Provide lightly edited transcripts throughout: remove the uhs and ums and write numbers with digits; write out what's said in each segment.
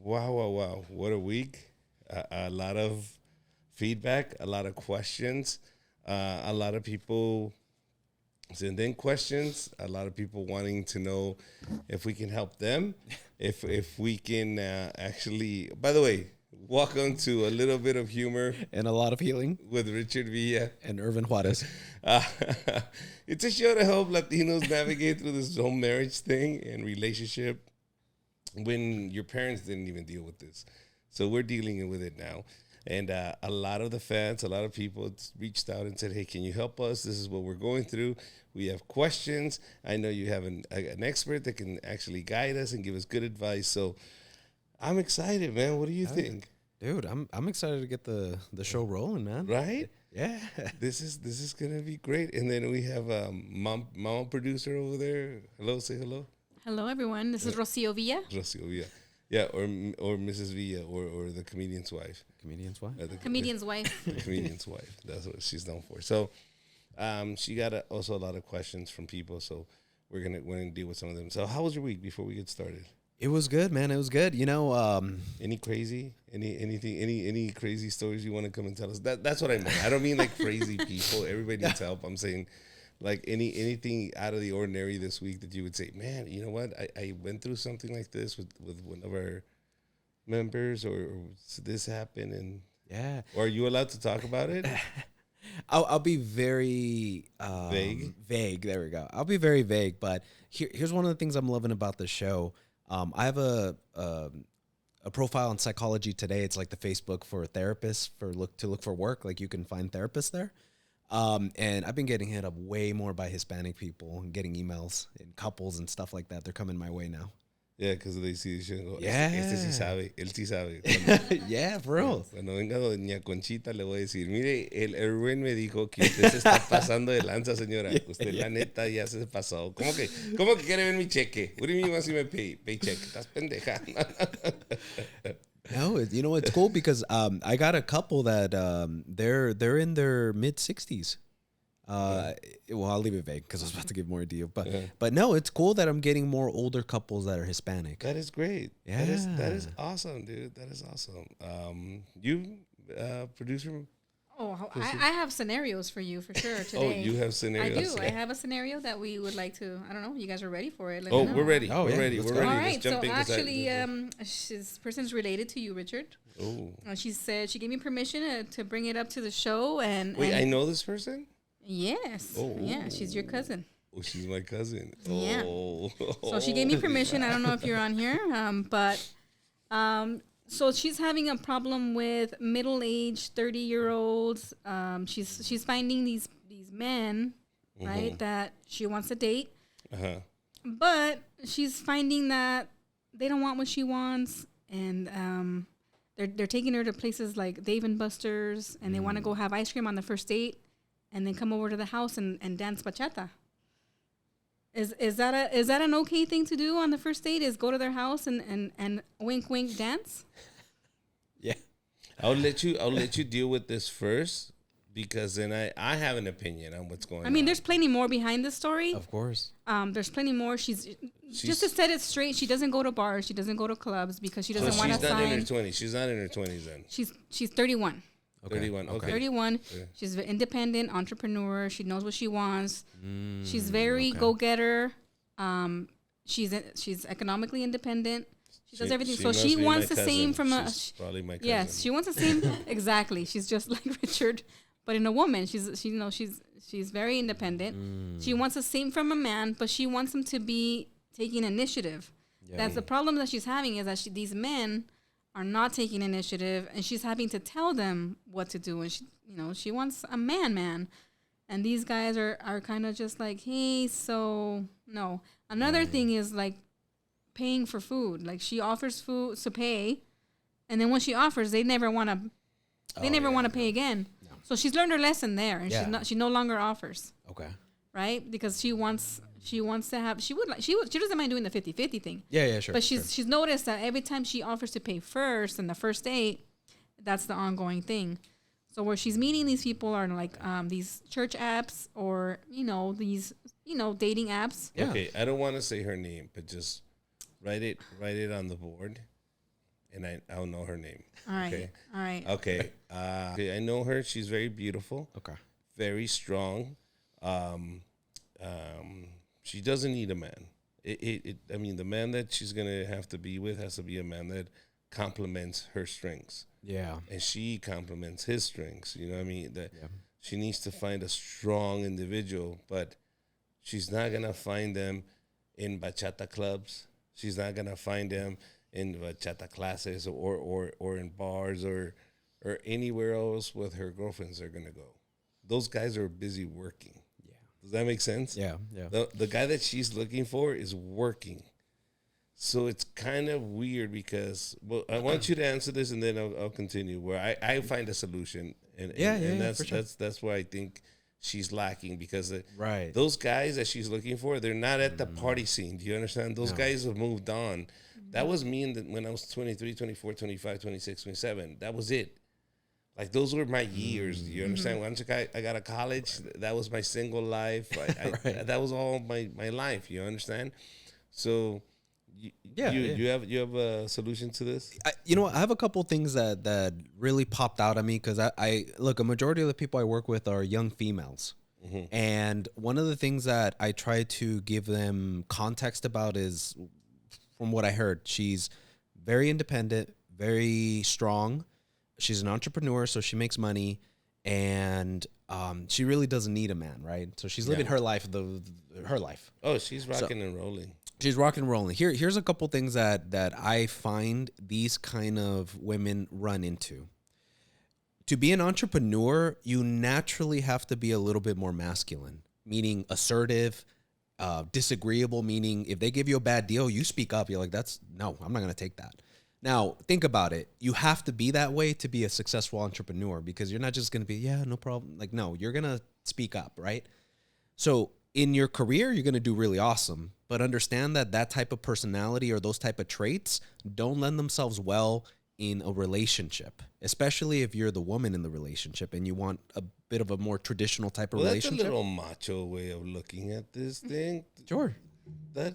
Wow, wow, wow. What a week. A lot of feedback, a lot of questions, a lot of people sending questions, a lot of people wanting to know if we can help them, if we can actually. By the way, welcome to a little bit of humor And a lot of healing. with Richard Villa. And Irvin Juarez. Uh, it's a show to help Latinos navigate through this whole marriage thing and relationship when your parents didn't even deal with this. So we're dealing with it now. And a lot of the fans, a lot of people reached out and said, hey, can you help us? This is what we're going through. We have questions. I know you have an expert that can actually guide us and give us good advice. So I'm excited, man. What do you think? Dude, I'm excited to get the show rolling, man. Right? Yeah. This is gonna be great. And then we have mom producer over there. Hello, say hello. Hello, everyone. This is Rocio Villa. Rocio Villa. Yeah, or Mrs. Villa, or the comedian's wife. Comedian's wife? Comedian's wife. The comedian's wife. That's what she's known for. So she got also a lot of questions from people. So we're gonna deal with some of them. So how was your week before we get started? It was good, man. It was good. You know, Any crazy? Any crazy stories you want to come and tell us? That's what I meant. I don't mean like crazy people. Everybody needs help. I'm saying like anything out of the ordinary this week that you would say, man, you know what? I went through something like this with one of our members, or this happened, and yeah. or are you allowed to talk about it? I'll be very Vague? Vague. There we go. I'll be very vague. But here's one of the things I'm loving about the show. I have a profile on Psychology Today. It's like the Facebook for therapists to look for work. Like you can find therapists there. And I've been getting hit up way more by Hispanic people and getting emails and couples and stuff like that. They're coming my way now. Yeah, because they see the show and go, Yeah. este sí sabe, él sí sabe. Yeah, for real. Cuando venga doña Conchita le voy a decir, mire, el Erwin me dijo que usted se está pasando de lanza, señora. Usted la neta ya se pasó. ¿Cómo que quiere ver mi cheque? What do you mean once you me pay check? Estás pendeja. No, you know, it's cool because I got a couple that they're in their mid 60s. Well, I'll leave it vague because I was about to give more detail, but no, it's cool that I'm getting more older couples that are Hispanic. That is great. Yeah, that is awesome, dude. That is awesome. You producer. Oh, I have scenarios for you for sure today. Oh, you have scenarios. I do. I have a scenario that we would like to. I don't know. You guys are ready for it? Let Oh, me know. we're ready. Oh, we're yeah, ready. let's We're go. ready. All right. Let's jump So in 'cause actually, this person's related to you, Richard. Oh. She said she gave me permission to bring it up to the show, and Wait, and I know this person? yes, Oh. yeah, she's your cousin. Oh, she's my cousin. Yeah. Oh. So she gave me permission. I don't know if you're on here, so she's having a problem with middle-aged 30-year-olds. She's finding these men, right, that she wants to date, Uh-huh. but she's finding that they don't want what she wants, and they're taking her to places like Dave and Buster's, and they want to go have ice cream on the first date, and then come over to the house and dance bachata. Is that an okay thing to do on the first date? Is go to their house and wink wink dance? Yeah. I'll let you deal with this first, because then I have an opinion on what's going on. I mean, there's plenty more behind this story. Of course. There's plenty more. She's just to set it straight. She doesn't go to bars. She doesn't go to clubs because she doesn't want to she's not in her sign. 20s. She's not in her 20s then. She's 31. Okay. 31. Okay. 31. Yeah. She's an independent entrepreneur. She knows what she wants. She's very go-getter. She's economically independent. She does everything. So must she be wants my the same cousin. from a. She's probably my cousin. Yes, she wants the same. Exactly. She's just like Richard, but in a woman. She's very independent. She wants the same from a man, but she wants him to be taking initiative. Yeah. That's the problem that she's having, is that these men are not taking initiative, and she's having to tell them what to do. And she wants a man. And these guys are kind of just like, hey, so no. Another thing is like paying for food. Like she offers food to pay, and then when she offers, they never want to. They never want to pay again. No. So she's learned her lesson there, and she no longer offers. Okay. Right, because she wants to have. She doesn't mind doing the 50-50 thing. Yeah, sure. But she's noticed that every time she offers to pay first in the first date, that's the ongoing thing. So where she's meeting these people are like these church apps, or these dating apps. Yeah. Okay, I don't want to say her name, but just write it on the board, and I'll know her name. All right. Okay. All right. Okay. Okay. I know her. She's very beautiful. Okay. Very strong. She doesn't need a man. I mean, the man that she's gonna have to be with has to be a man that complements her strengths, Yeah. and she complements his strengths. You know what I mean? That Yeah. she needs to find a strong individual, but she's not gonna find them in bachata clubs. She's not gonna find them in bachata classes or in bars or anywhere else with her girlfriends are gonna go. Those guys are busy working. Yeah. Does that make sense? Yeah. Yeah. The guy that she's looking for is working. So it's kind of weird because, well, I want you to answer this and then I'll continue where I find a solution. And that's, for sure. that's where I think she's lacking because Right. those guys that she's looking for, they're not at the party scene. Do you understand? Those guys have moved on. That was me when I was 23, 24, 25, 26, 27. That was it. Like, those were my years. Do you understand? Once I got out of college, that was my single life. Right. That was all my life. You understand? So, Yeah, you have a solution to this? You know, I have a couple things that really popped out at me because I look, a majority of the people I work with are young females. And one of the things that I try to give them context about is, from what I heard, she's very independent, very strong. She's an entrepreneur, so she makes money, and she really doesn't need a man, right? So she's living her life, her life. Oh, she's rocking and rolling. She's rocking and rolling. Here's a couple things that I find these kind of women run into. To be an entrepreneur, you naturally have to be a little bit more masculine, meaning assertive, disagreeable, meaning if they give you a bad deal, you speak up. You're like, no, I'm not going to take that. Now, think about it. You have to be that way to be a successful entrepreneur because you're not just going to be, yeah, no problem. Like, no, you're going to speak up, right? So in your career, you're going to do really awesome. But understand that type of personality or those type of traits don't lend themselves well in a relationship, especially if you're the woman in the relationship and you want a bit of a more traditional type of relationship. That's a little macho way of looking at this thing. Sure. But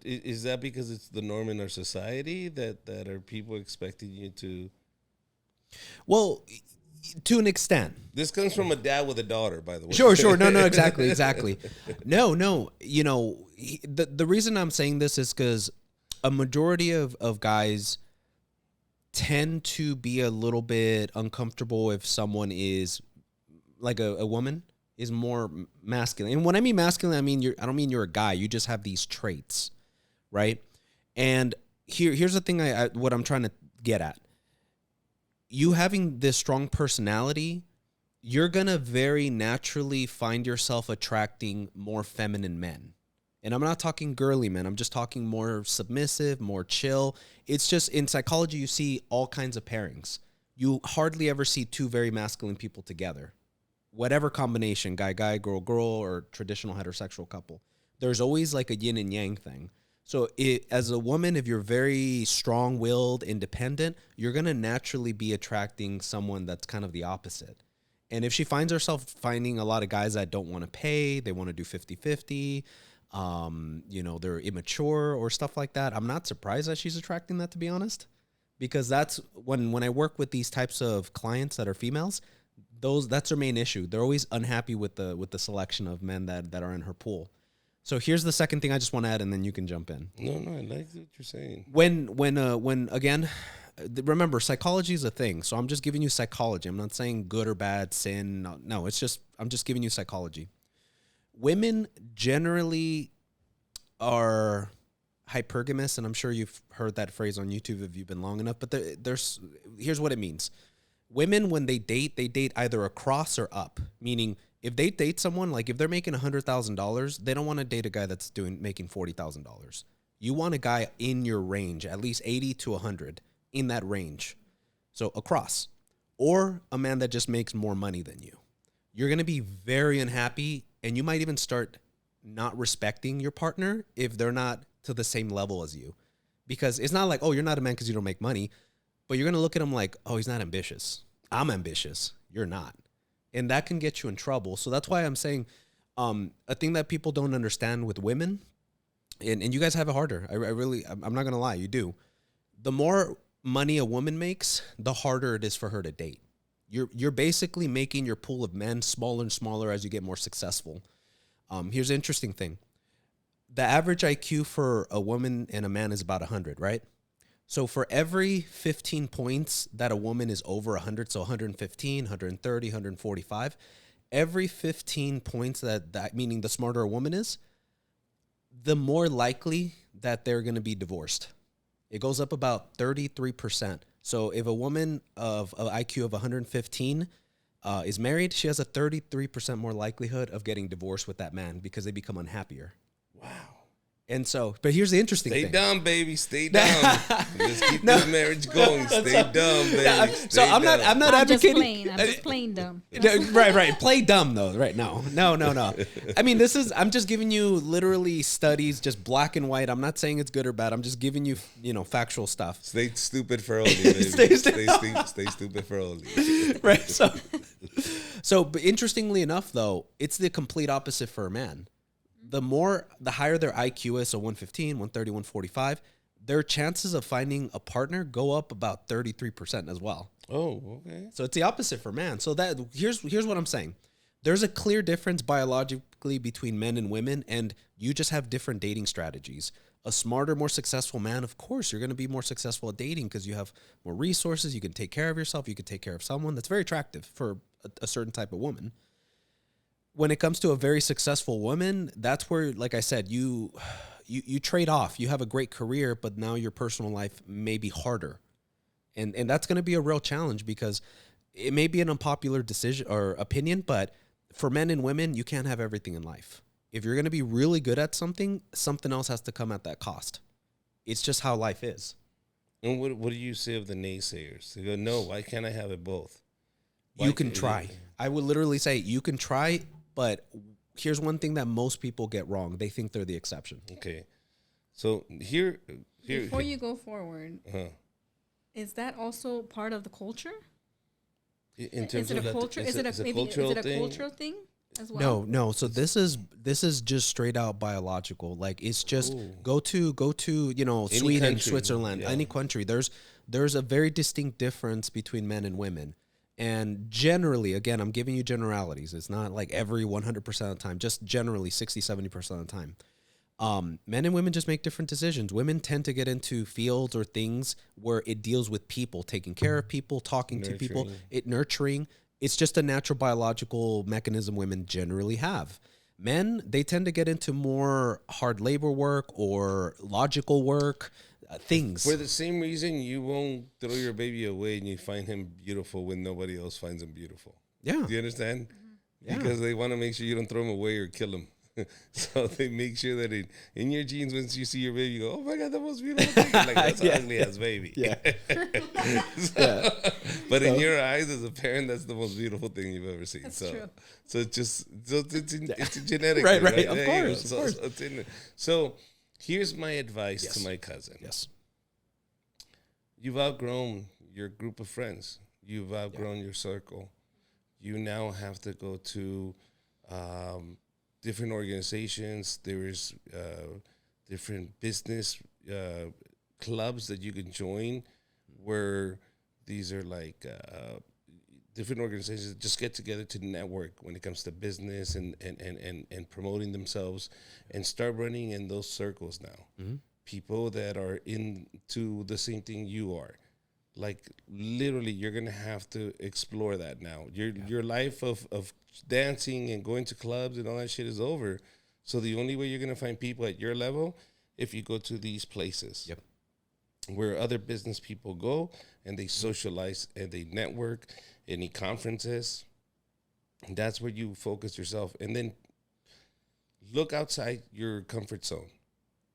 is that because it's the norm in our society that are people expecting you to? Well, to an extent. This comes from a dad with a daughter, by the way. Sure. No, exactly. No. You know, the reason I'm saying this is because a majority of guys tend to be a little bit uncomfortable if someone is like a woman is more masculine. And when I mean masculine, I don't mean you're a guy. You just have these traits, right? And here's the thing what I'm trying to get at. You having this strong personality, you're going to very naturally find yourself attracting more feminine men. And I'm not talking girly men. I'm just talking more submissive, more chill. It's just in psychology, you see all kinds of pairings. You hardly ever see two very masculine people together. Whatever combination, guy, girl, or traditional heterosexual couple. There's always like a yin and yang thing. So as a woman, if you're very strong-willed, independent, you're going to naturally be attracting someone that's kind of the opposite. And if she finds herself finding a lot of guys that don't want to pay, they want to do 50-50, they're immature or stuff like that, I'm not surprised that she's attracting that, to be honest. Because that's when I work with these types of clients that are females, that's their main issue. They're always unhappy with the selection of men that are in her pool. So here's the second thing I just want to add, and then you can jump in. No, I like what you're saying. When again, remember, psychology is a thing. So I'm just giving you psychology. I'm not saying good or bad, sin. No, I'm just giving you psychology. Women generally are hypergamous, and I'm sure you've heard that phrase on YouTube if you've been long enough. But here's what it means. Women, when they date either across or up. Meaning, if they date someone, like if they're making $100,000, they don't want to date a guy that's making $40,000. You want a guy in your range, at least 80 to 100, in that range. So across. Or a man that just makes more money than you. You're going to be very unhappy, and you might even start not respecting your partner if they're not to the same level as you. Because it's not like, oh, you're not a man because you don't make money. But you're going to look at him like, oh, he's not ambitious. I'm ambitious. You're not. And that can get you in trouble. So that's why I'm saying a thing that people don't understand with women, and you guys have it harder. I'm not going to lie, you do. The more money a woman makes, the harder it is for her to date. You're basically making your pool of men smaller and smaller as you get more successful. Here's the interesting thing. The average IQ for a woman and a man is about 100, right? So for every 15 points that a woman is over 100, so 115, 130, 145, every 15 points that meaning the smarter a woman is, the more likely that they're going to be divorced. It goes up about 33%. So if a woman of an IQ of 115 is married, she has a 33% more likelihood of getting divorced with that man because they become unhappier. Wow. And so, but here's the interesting thing. Stay dumb, baby. Stay dumb. Just keep this marriage going. Stay dumb, baby. So I'm not advocating. I'm just plain dumb. Right. Play dumb though. Right? No. I mean, I'm just giving you literally studies, just black and white. I'm not saying it's good or bad. I'm just giving you, factual stuff. Stay stupid for oldie, baby. Stay stupid for oldie. Right. So, but interestingly enough, though, it's the complete opposite for a man. The higher their IQ is, so 115, 130, 145, their chances of finding a partner go up about 33% as well. Oh, okay. So it's the opposite for man. So that here's what I'm saying. There's a clear difference biologically between men and women, and you just have different dating strategies. A smarter, more successful man, of course, you're going to be more successful at dating because you have more resources. You can take care of yourself. You can take care of someone. That's very attractive for a certain type of woman. When it comes to a very successful woman, that's where, like I said, you trade off. You have a great career, but now your personal life may be harder. And that's going to be a real challenge because it may be an unpopular decision or opinion, but for men and women, you can't have everything in life. If you're going to be really good at something else has to come at that cost. It's just how life is. And what do you say of the naysayers? They go, no, why can't I have it both? You can try. I would literally say you can try. But here's one thing that most people get wrong. They think they're the exception. Okay. So here Before you go forward, is that also part of the culture? In terms is it of a culture? Is it a cultural thing as well? No. So this is just straight out biological. Like it's just go to Sweden, country. Switzerland, any country. There's a very distinct difference between men and women. And generally, again, I'm giving you generalities. It's not like every 100% of the time, just generally 60, 70% of the time. Men and women just make different decisions. Women tend to get into fields or things where it deals with people, taking care of people, talking to people, nurturing. It's just a natural biological mechanism women generally have. Men, they tend to get into more hard labor work or logical work, things. For the same reason, you won't throw your baby away and you find him beautiful when nobody else finds him beautiful. Yeah. Do you understand? Yeah. Because they want to make sure you don't throw him away or kill him. So they make sure that in your genes, once you see your baby, you go, oh my God, the most beautiful thing. Like, that's an ugly ass baby. Yeah. But in your eyes, as a parent, that's the most beautiful thing you've ever seen. That's true. So it's genetic. Right. There Of course. So here's my advice to my cousin. Yes. You've outgrown your group of friends. You've outgrown your circle. You now have to go to different organizations. There's different business clubs that you can join where these are like different organizations that just get together to network when it comes to business and promoting themselves and start running in those circles now. Mm-hmm. People that are into the same thing you are. Like literally, you're gonna have to explore that now. Your life of dancing and going to clubs and all that shit is over. So the only way you're gonna find people at your level if you go to these places. Yep. Where other business people go and they socialize and they network, any conferences. And that's where you focus yourself. And then look outside your comfort zone.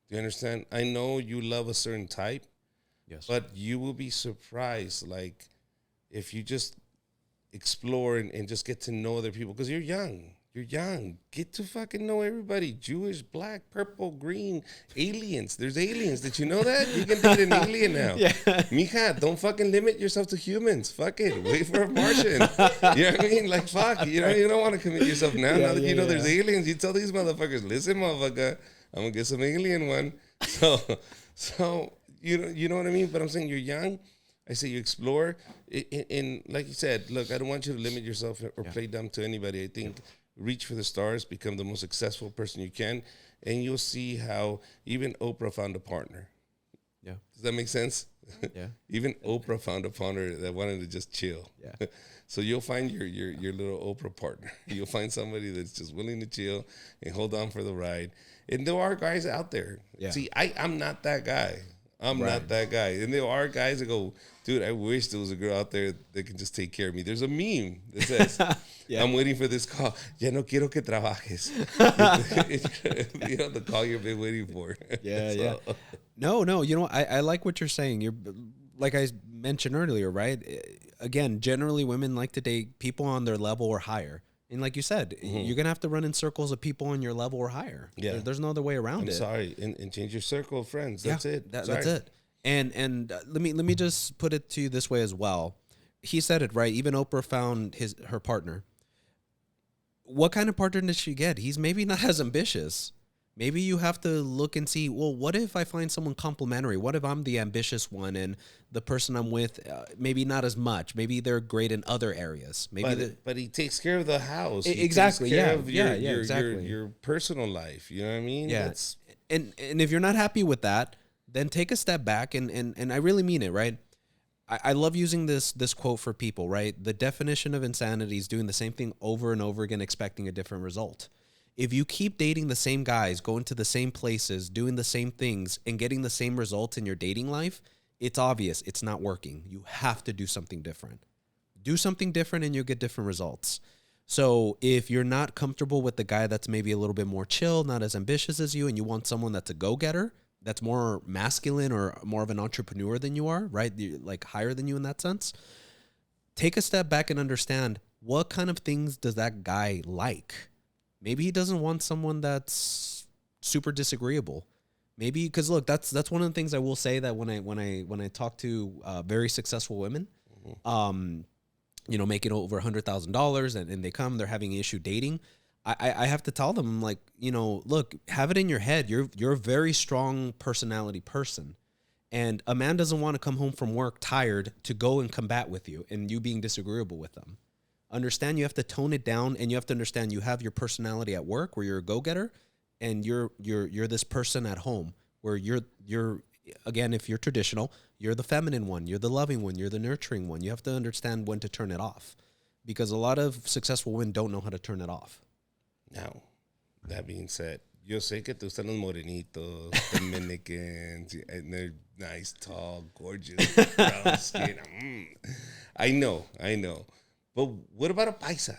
Do you understand? I know you love a certain type. Yes. But you will be surprised, like, if you just explore and just get to know other people. Because you're young. You're young. Get to fucking know everybody. Jewish, black, purple, green, aliens. There's aliens. Did you know that? You can date an alien now. Yeah. Mija, don't fucking limit yourself to humans. Fuck it. Wait for a Martian. You know what I mean? Like, fuck. You don't want to commit yourself now. Now that you know there's aliens, you tell these motherfuckers, listen, motherfucker, I'm going to get some alien one. So you know what I mean? But I'm saying you're young. I say you explore. And like you said, look, I don't want you to limit yourself or play dumb to anybody. I think reach for the stars, become the most successful person you can, and you'll see how even Oprah found a partner. Yeah. Does that make sense? Yeah. Even Oprah found a partner that wanted to just chill. Yeah. So you'll find your little Oprah partner. You'll find somebody that's just willing to chill and hold on for the ride. And there are guys out there. Yeah. See, I'm not that guy. I'm Right. not that guy. And there are guys that go, dude, I wish there was a girl out there that can just take care of me. There's a meme that says, Yeah. I'm waiting for this call. Ya no quiero que trabajes. You know, the call you've been waiting for. Yeah, So- yeah. No. You know, I like what you're saying. You're like I mentioned earlier, right? Again, generally women like to date people on their level or higher. And like you said, you're gonna have to run in circles of people on your level or higher. Yeah. There's no other way around I'm it. sorry. And change your circle of friends. That's it. That's Sorry. it. And let me just put it to you this way as well. He said it right. Even Oprah found her partner. What kind of partner did she get? He's maybe not as ambitious. Maybe you have to look and see, well, what if I find someone complimentary? What if I'm the ambitious one and the person I'm with, maybe not as much? Maybe they're great in other areas. Maybe But he takes care of the house. He Exactly, takes care yeah, of exactly. your personal life. You know what I mean? Yeah. That's, And if you're not happy with that, then take a step back and I really mean it, right? I love using this quote for people, right? The definition of insanity is doing the same thing over and over again, expecting a different result. If you keep dating the same guys, going to the same places, doing the same things, and getting the same results in your dating life, it's obvious it's not working. You have to do something different. Do something different and you'll get different results. So if you're not comfortable with the guy that's maybe a little bit more chill, not as ambitious as you, and you want someone that's a go-getter, that's more masculine or more of an entrepreneur than you are, right? Like higher than you in that sense. Take a step back and understand what kind of things does that guy like? Maybe he doesn't want someone that's super disagreeable. Maybe because look, that's one of the things I will say that when I talk to very successful women, you know, making over $100,000 and they come, they're having an issue dating. I have to tell them, I'm like, you know, look, have it in your head. You're a very strong personality person. And a man doesn't want to come home from work tired to go and combat with you and you being disagreeable with them. Understand you have to tone it down and you have to understand you have your personality at work where you're a go-getter and you're this person at home where you're again, if you're traditional, you're the feminine one, you're the loving one, you're the nurturing one. You have to understand when to turn it off because a lot of successful women don't know how to turn it off. now, that being said, yo sé que te gustan los morenitos, Dominicans, and they're nice, tall, gorgeous, brown skin. I know. But what about a paisa?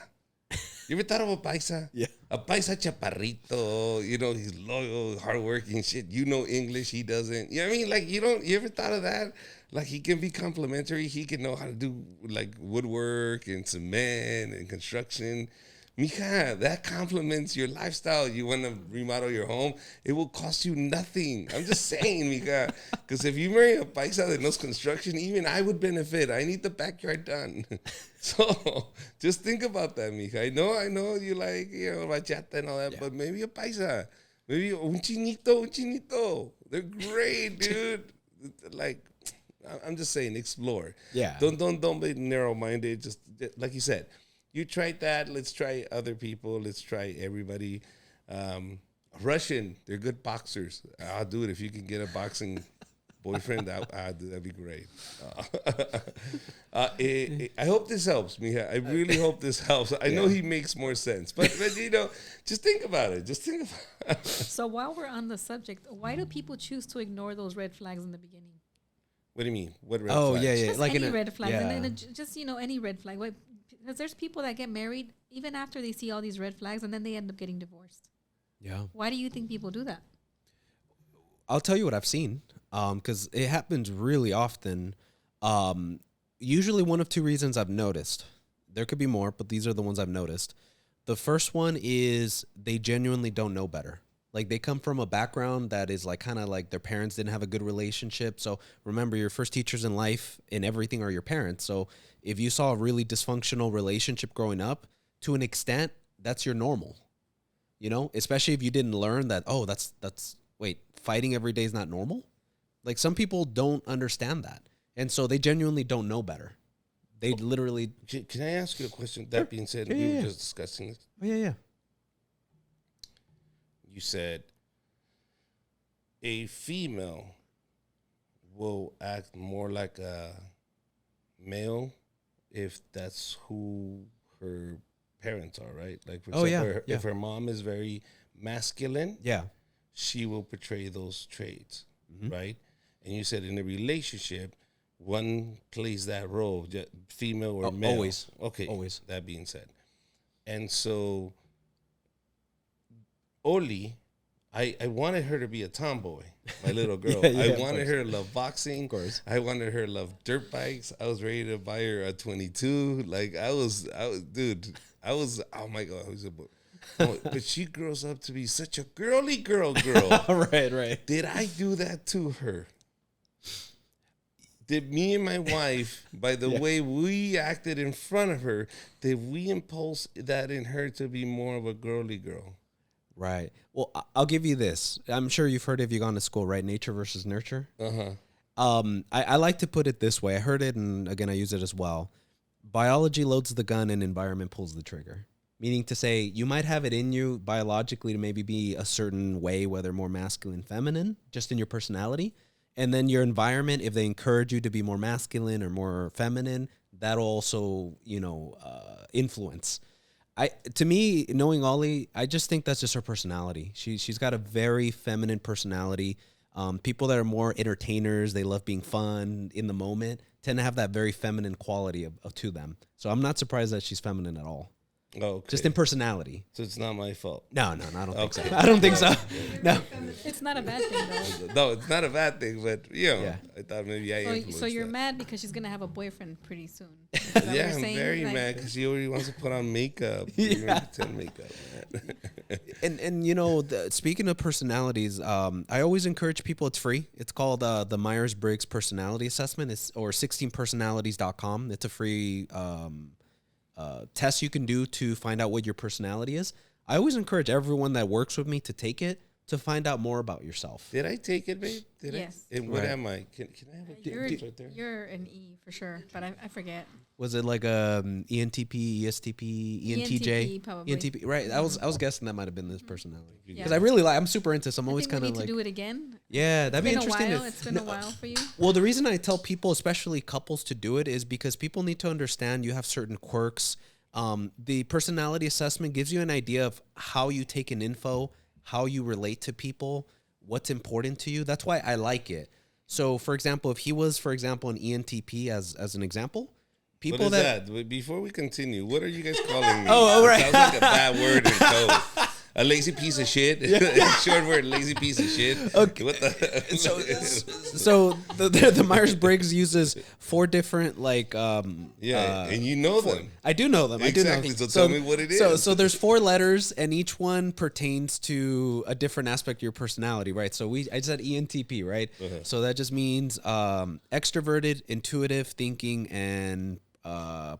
You ever thought of a paisa? Yeah. A paisa chaparrito, you know, he's loyal, hardworking, shit. You know English, he doesn't. You know what I mean? Like, you ever thought of that? Like, he can be complimentary. He can know how to do, like, woodwork and cement and construction. Mija, that complements your lifestyle. You want to remodel your home, it will cost you nothing. I'm just saying, mija. Because if you marry a paisa that knows construction, even I would benefit. I need the backyard done. So just think about that, mija. I know you like, you know, bachata and all that, but maybe a paisa. Maybe un chinito. They're great, dude. Like, I'm just saying, explore. Yeah. Don't be narrow-minded. Just like you said, you tried that. Let's try other people. Let's try everybody. Russian, they're good boxers. I'll do it if you can get a boxing boyfriend. That'd be great. I hope this helps, Mija. I really hope this helps. I know he makes more sense, but you know, just think about it. So while we're on the subject, why do people choose to ignore those red flags in the beginning? What do you mean? What red Oh, flags? yeah. Just Like any red flag, yeah. and then just any red flag. Because there's people that get married even after they see all these red flags, and then they end up getting divorced. Yeah. Why do you think people do that? I'll tell you what I've seen, because it happens really often. Usually one of two reasons I've noticed. There could be more, but these are the ones I've noticed. The first one is they genuinely don't know better. Like they come from a background that is like kind of like their parents didn't have a good relationship. So remember, your first teachers in life and everything are your parents. So if you saw a really dysfunctional relationship growing up, to an extent, that's your normal. You know, especially if you didn't learn that, oh, wait, fighting every day is not normal. Like some people don't understand that. And so they genuinely don't know better. They literally. Can I ask you a question? That being said, we were just discussing this. Oh, yeah. You said a female will act more like a male if that's who her parents are, right? Like, for example, if her mom is very masculine, she will portray those traits, right? And you said in a relationship, one plays that role, female or male. Always. Okay. Always. That being said. And so, Oli, I wanted her to be a tomboy, my little girl. I wanted her to love boxing. Of course. I wanted her to love dirt bikes. I was ready to buy her a 22. Like, I was, oh my God. But she grows up to be such a girly girl. Right. Did I do that to her? Did me and my wife, by the way we acted in front of her, did we impulse that in her to be more of a girly girl? Right. Well, I'll give you this. I'm sure you've heard, if you've gone to school, right? Nature versus nurture. I like to put it this way. I heard it, and again, I use it as well. Biology loads the gun and environment pulls the trigger. Meaning to say, you might have it in you biologically to maybe be a certain way, whether more masculine, feminine, just in your personality. And then your environment, if they encourage you to be more masculine or more feminine, that'll also, influence. To me, knowing Ollie, I just think that's just her personality. She's got a very feminine personality. People that are more entertainers, they love being fun in the moment, tend to have that very feminine quality to them. So I'm not surprised that she's feminine at all. Okay. Just in personality. So it's not my fault. No, I don't think so. I don't think so. No. It's not a bad thing, though. No, it's not a bad thing, but, I thought maybe I influenced So you're that. mad because she's going to have a boyfriend pretty soon. Yeah, I'm very mad because she already wants to put on makeup. Pretend makeup. And speaking of personalities, I always encourage people, it's free. It's called the Myers-Briggs Personality Assessment, or 16personalities.com. It's a free test you can do to find out what your personality is. I always encourage everyone that works with me to take it to find out more about yourself. Did I take it, babe? Yes. And what am I? Can I have a you're, right there? you're an E for sure, but I forget. Was it like ENTP, ESTP, ENTJ? ENTP, probably. ENTP, right? I was guessing that might have been this personality. Yeah. Because I'm super into this. I'm always kind of like. to do it again. Yeah, that'd be It's interesting. been a while. It's been a while for you. Well, the reason I tell people, especially couples, to do it is because people need to understand you have certain quirks. The personality assessment gives you an idea of how you take in info, how you relate to people, what's important to you. That's why I like it. So, for example, if he was, an ENTP as an example, people what is that? Before we continue, what are you guys calling me? Right. Sounds like a bad word in code. A lazy piece of shit. Short word, lazy piece of shit. Okay. What the? So the Myers-Briggs uses 4 different and you know them. I do know them. Exactly. So tell me what it is. So there's 4 letters, and each one pertains to a different aspect of your personality, right? So I said ENTP, right? Uh-huh. So that just means extroverted, intuitive thinking, and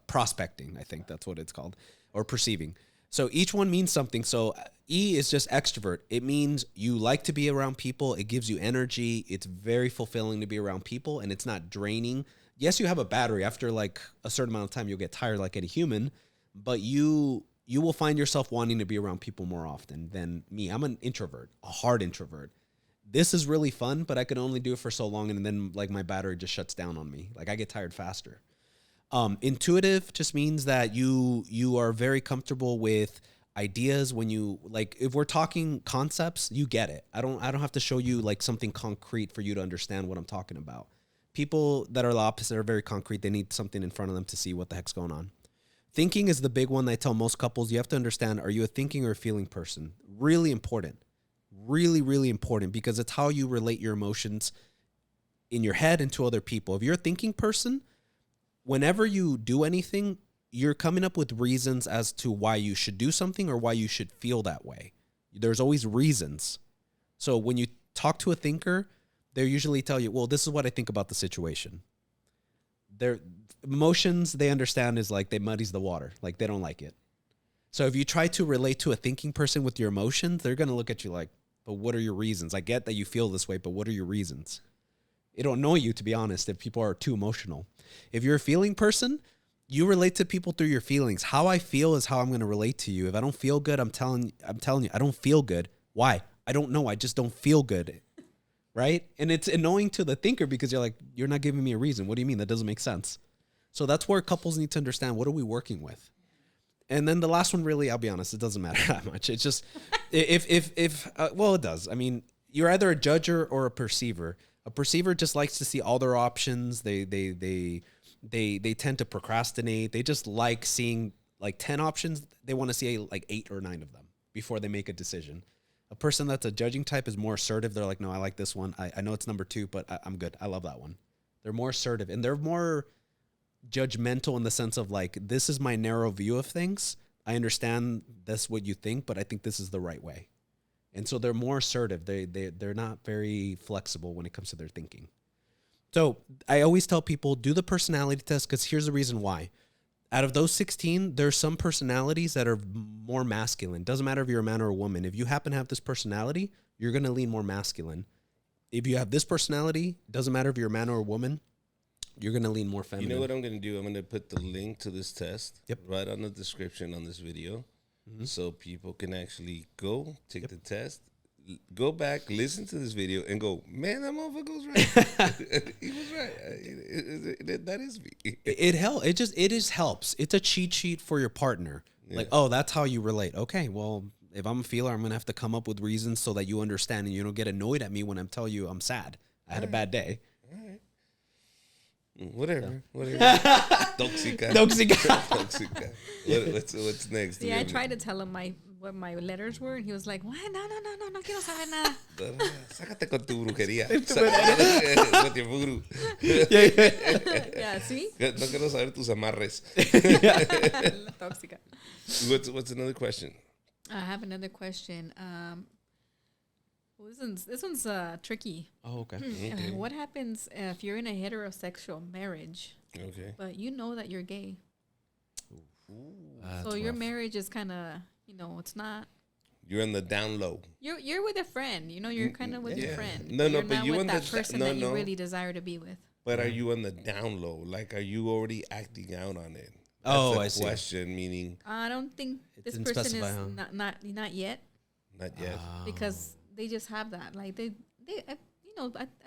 prospecting. I think that's what it's called, or perceiving. So each one means something. So E is just extrovert. It means you like to be around people. It gives you energy. It's very fulfilling to be around people, and it's not draining. Yes, you have a battery. After like a certain amount of time, you'll get tired like any human, but you will find yourself wanting to be around people more often than me. I'm an introvert, a hard introvert. This is really fun, but I can only do it for so long, and then like my battery just shuts down on me. Like I get tired faster. Intuitive just means that you are very comfortable with ideas. When you like, if we're talking concepts, you get it. I don't have to show you like something concrete for you to understand what I'm talking about. People that are the opposite are very concrete. They need something in front of them to see what the heck's going on. Thinking is the big one. I tell most couples, you have to understand, are you a thinking or a feeling person? Really important. Really, really important, because it's how you relate your emotions in your head and to other people. If you're a thinking person, whenever you do anything, you're coming up with reasons as to why you should do something or why you should feel that way. There's always reasons. So when you talk to a thinker, they usually tell you, well, this is what I think about the situation. Their emotions, they understand, is like they muddies the water. Like they don't like it. So if you try to relate to a thinking person with your emotions, they're going to look at you like, but what are your reasons? I get that you feel this way, but what are your reasons? It'll annoy you, to be honest, if people are too emotional. If you're a feeling person, you relate to people through your feelings. How I feel is how I'm going to relate to you. If I don't feel good, I'm telling you, I don't feel good. Why? I don't know. I just don't feel good. Right? And it's annoying to the thinker because you're like, you're not giving me a reason. What do you mean? That doesn't make sense. So that's where couples need to understand, what are we working with? And then the last one, really, I'll be honest, it doesn't matter that much. It's just, well, it does. I mean, you're either a judger or a perceiver. A perceiver just likes to see all their options. They tend to procrastinate. They just like seeing like 10 options. They want to see like 8 or 9 of them before they make a decision. A person that's a judging type is more assertive. They're like, no, I like this one. I know it's number 2, but I'm good. I love that one. They're more assertive and they're more judgmental in the sense of like, this is my narrow view of things. I understand that's what you think, but I think this is the right way. And so they're more assertive. They're not very flexible when it comes to their thinking. So I always tell people, do the personality test, because here's the reason why. Out of those 16, there's some personalities that are more masculine. Doesn't matter if you're a man or a woman. If you happen to have this personality, you're going to lean more masculine. If you have this personality, doesn't matter if you're a man or a woman, you're going to lean more feminine. You know what I'm going to do? I'm going to put the link to this test right on the description on this video. So people can actually go take the test, go back, listen to this video, and go, man, that motherfucker was right. He was right. That is me. It just helps. It's a cheat sheet for your partner. Yeah. Like, oh, that's how you relate. Okay, well, if I'm a feeler, I'm gonna have to come up with reasons so that you understand and you don't get annoyed at me when I'm telling you I'm sad. I had a bad day. All right. Whatever. Tóxica. What's next? Yeah, I tried to tell him what my letters were, and he was like, "What? No, quiero saber nada." Sácate con tu brujería. With your voodoo. Yeah, see? No quiero saber tus amarres. Tóxica. What's another question? I have another question. This one's tricky. Oh, okay. Okay. What happens if you're in a heterosexual marriage, but you know that you're gay? So your marriage is kind of, it's not. You're in the down low. You're with a friend. You're kind of with your friend. No, you're but not you with on that the person that you really desire to be with. But are you on the down low? Like, are you already acting out on it? I see. Question, meaning I don't think this person is not yet. Not yet. Because they just have that. Like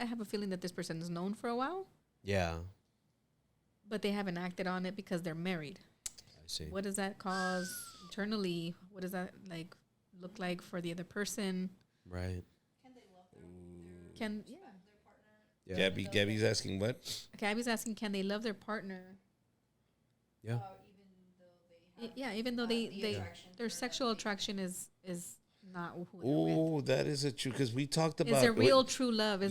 I have a feeling that this person is known for a while. Yeah. But they haven't acted on it because they're married. I see. What does that cause internally? What does that look like for the other person? Right. Can they love their partner? Yeah. Gabby's asking what? Gabby's asking, can they love their partner? Yeah. Even though their sexual attraction is not who they're with. That is a true, because we talked about. Is there real true love?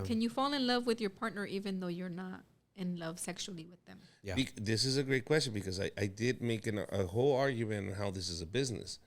Can you fall in love with your partner even though you're not in love sexually with them? Yeah. This is a great question, because I did make a whole argument on how this is a business.